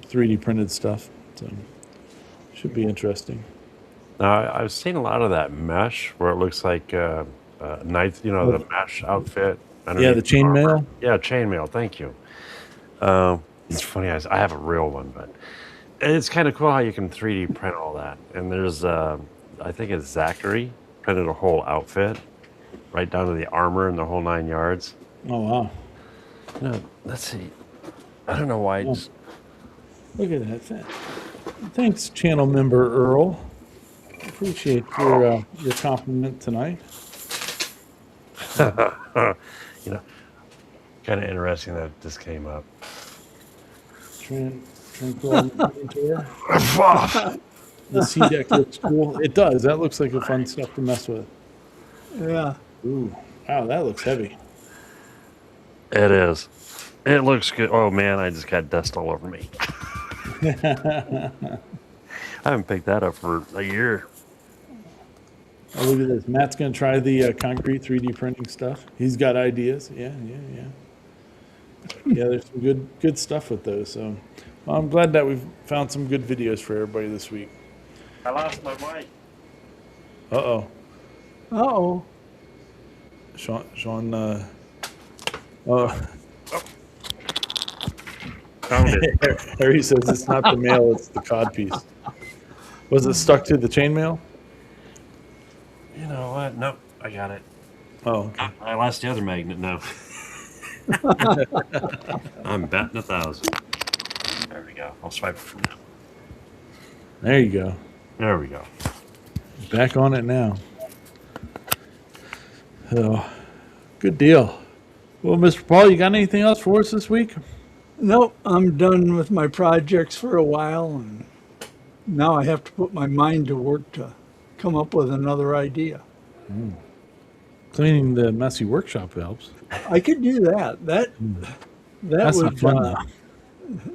3D printed stuff. So should be interesting.
Now, I've seen a lot of that mesh where it looks like night, the mesh outfit.
Yeah, the chainmail.
Yeah, chainmail. Thank you. It's funny. I have a real one, but it's kind of cool how you can 3D print all that. And there's, I think it's Zachary printed a whole outfit, right down to the armor and the whole 9 yards.
Oh wow!
Let's see. I don't know why.
Look at that. Thanks, channel member Earl. Appreciate your compliment tonight.
Kind of interesting that this came up.
Tranquil Mentor. The C deck looks cool. It does. That looks like a fun stuff to mess with.
Yeah.
Ooh, wow, that looks heavy.
It is. It looks good. Oh man, I just got dust all over me. I haven't picked that up for a year.
Oh, look at this. Matt's going to try the concrete 3D printing stuff. He's got ideas. Yeah. Yeah, there's some good stuff with those. So I'm glad that we've found some good videos for everybody this week.
I lost my mic.
Uh-oh.
Uh-oh.
Sean,
Found it.
Harry says it's not the mail, it's the cod piece. Was it stuck to the chainmail?
You know what? Nope, I got it.
Oh, okay.
I lost the other magnet now. I'm batting 1,000. There we go. I'll swipe it from now.
There you go.
There we go.
Back on it now. Oh, good deal. Well, Mr. Paul, you got anything else for us this week?
Nope, I'm done with my projects for a while, and now I have to put my mind to work to come up with another idea.
Cleaning the messy workshop helps.
I could do that. That
That's
would,
not fun, though.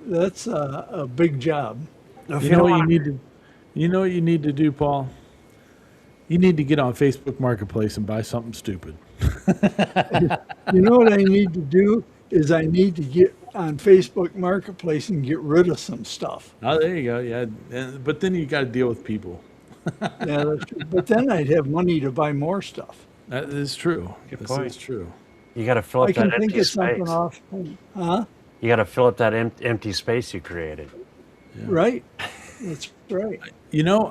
That's a big job.
You know what you need to do, Paul? You need to get on Facebook Marketplace and buy something stupid.
You know what I need to do is I need to get on Facebook Marketplace and get rid of some stuff.
Oh, there you go. Yeah, but then you got to deal with people.
Yeah, that's true. But then I'd have money to buy more stuff.
That is true.
Good
This
point.
is true.
You got to fill up
I
that
can think
empty
of something
space.
off. Huh?
You got to fill up that empty space you created.
Yeah.
Right. right.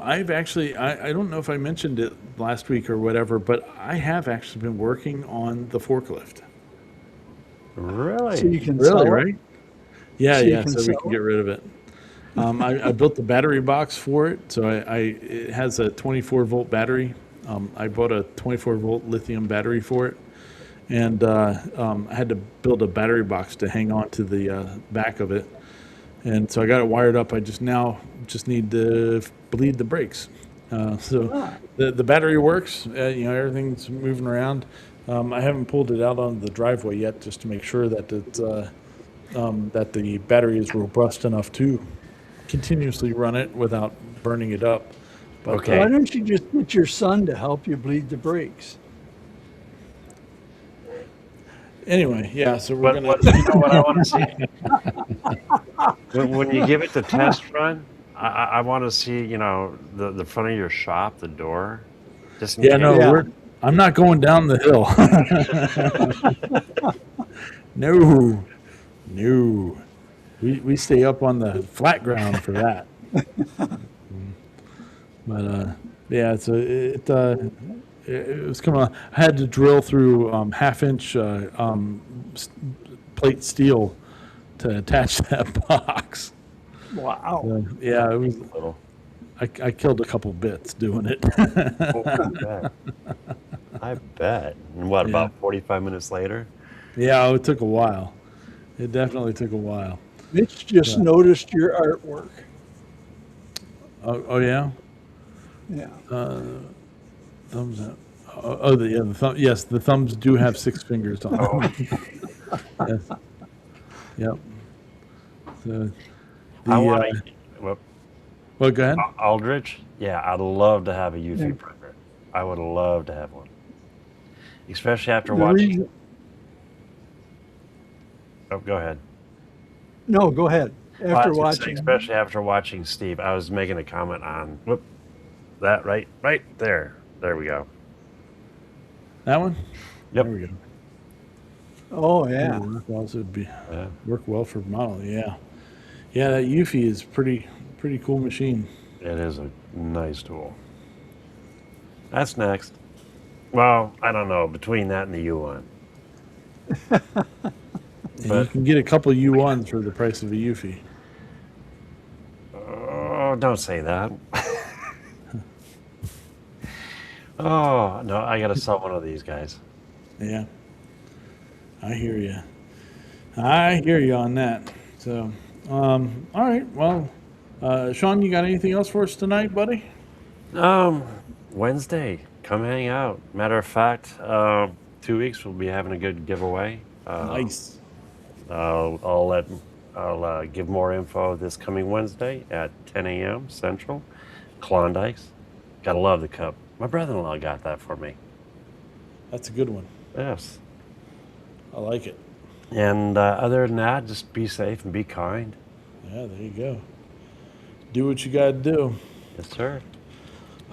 I've actually, I don't know if I mentioned it last week or whatever, but I have actually been working on the forklift.
So
Really?
you can
Really,
sell it.
right? Yeah,
So you
yeah,
can
so we can
sell
get rid of it. I built the battery box for it, so it has a 24-volt battery. I bought a 24-volt lithium battery for it, and I had to build a battery box to hang on to the back of it. And so I got it wired up. I just need to bleed the brakes. So
Ah,
the battery works. Everything's moving around. I haven't pulled it out on the driveway yet, just to make sure that that the battery is robust enough to continuously run it without burning it up. But
why
Okay.
don't you just get your son to help you bleed the brakes?
anyway, yeah. So we're
What
gonna.
what you know what I want to see? When you give it the test run, I want to see, the front of your shop, the door, just in
Yeah,
case.
no,
Yeah.
I'm not going down the hill. No, no. We stay up on the flat ground for that. But yeah, it was coming on. I had to drill through half-inch plate steel to attach that box.
Wow.
Yeah, it was.
Little.
I killed a couple bits doing it.
Oh, I bet. I bet. And what,
Yeah,
about 45 minutes later?
yeah, it took a while. It definitely took a while.
Mitch just
But,
noticed your artwork.
oh yeah,
Yeah.
thumbs up. The thumb. Yes, the thumbs do have 6 fingers on
Oh,
them. Yes. Yep. So
I
the
want to. Well,
well, go ahead.
Aldrich, yeah, I'd love to have a
Yeah.
UV printer. I would love to have one, especially after
The
watching.
reason,
Oh, go ahead.
no, go ahead.
Well, I
After
was gonna say,
watching,
especially after watching Steve, I was making a comment on that right there. There we go.
That one.
Yep.
There we go.
oh
Ooh,
yeah,
that could also
Yeah.
work well for model. Yeah, yeah. That Eufy is pretty cool machine.
It is a nice tool. That's next. Well, I don't know between that and the U1,
And you
but
can get a couple U1s for the price of a Eufy.
oh, don't say that. Oh no, I gotta sell one of these guys.
Yeah, I hear you. I hear you on that. So, all right. Well, Sean, you got anything else for us tonight, buddy?
Um, Wednesday, come hang out. Matter of fact, 2 weeks we'll be having a good giveaway.
Nice.
I'll let I'll give more info this coming Wednesday at 10 a.m. Central, Klondike's. Gotta love the cup. My brother-in-law got that for me.
That's a good one.
Yes.
I like it.
And other than that, just be safe and be kind.
Yeah, there you go. Do what you got to do.
Yes, sir.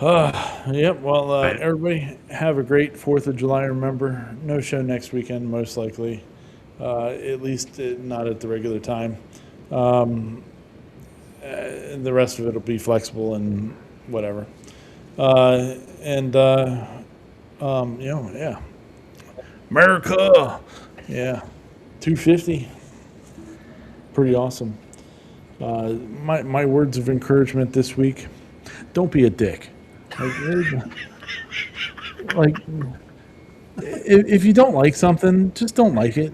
Yep. Well,
Right.
everybody have a great 4th of July. Remember, no show next weekend, most likely. At least not at the regular time. The rest of it will be flexible and whatever. And yeah, America. Yeah, 250. Pretty awesome. My words of encouragement this week: don't be a dick. Like, if you don't like something, just don't like it.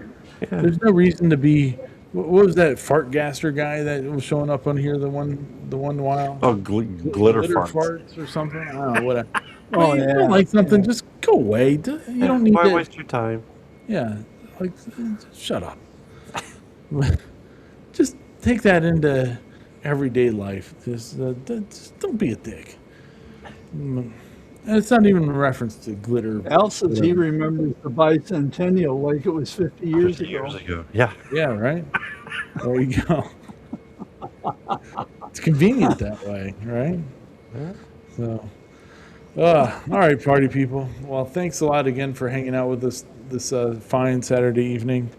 There's no reason to be. What was that fart gasser guy that was showing up on here the one while?
Oh, glitter farts.
farts or something. I don't know. Whatever.
oh
If you
yeah,
don't like something, just go away. You don't need
Why
to.
waste your time?
Yeah, like shut up. Just take that into everyday life. Just don't be a dick. And it's not even a reference to glitter.
Al says he
whatever.
remembers the bicentennial like it was 50 years
50 years
ago.
ago. Yeah.
Yeah, right. There you go. It's convenient that way, right? So, all right, party people. Well, thanks a lot again for hanging out with us this fine Saturday evening,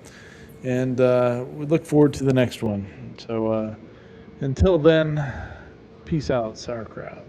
and we look forward to the next one. So, until then, Peace out, sauerkraut.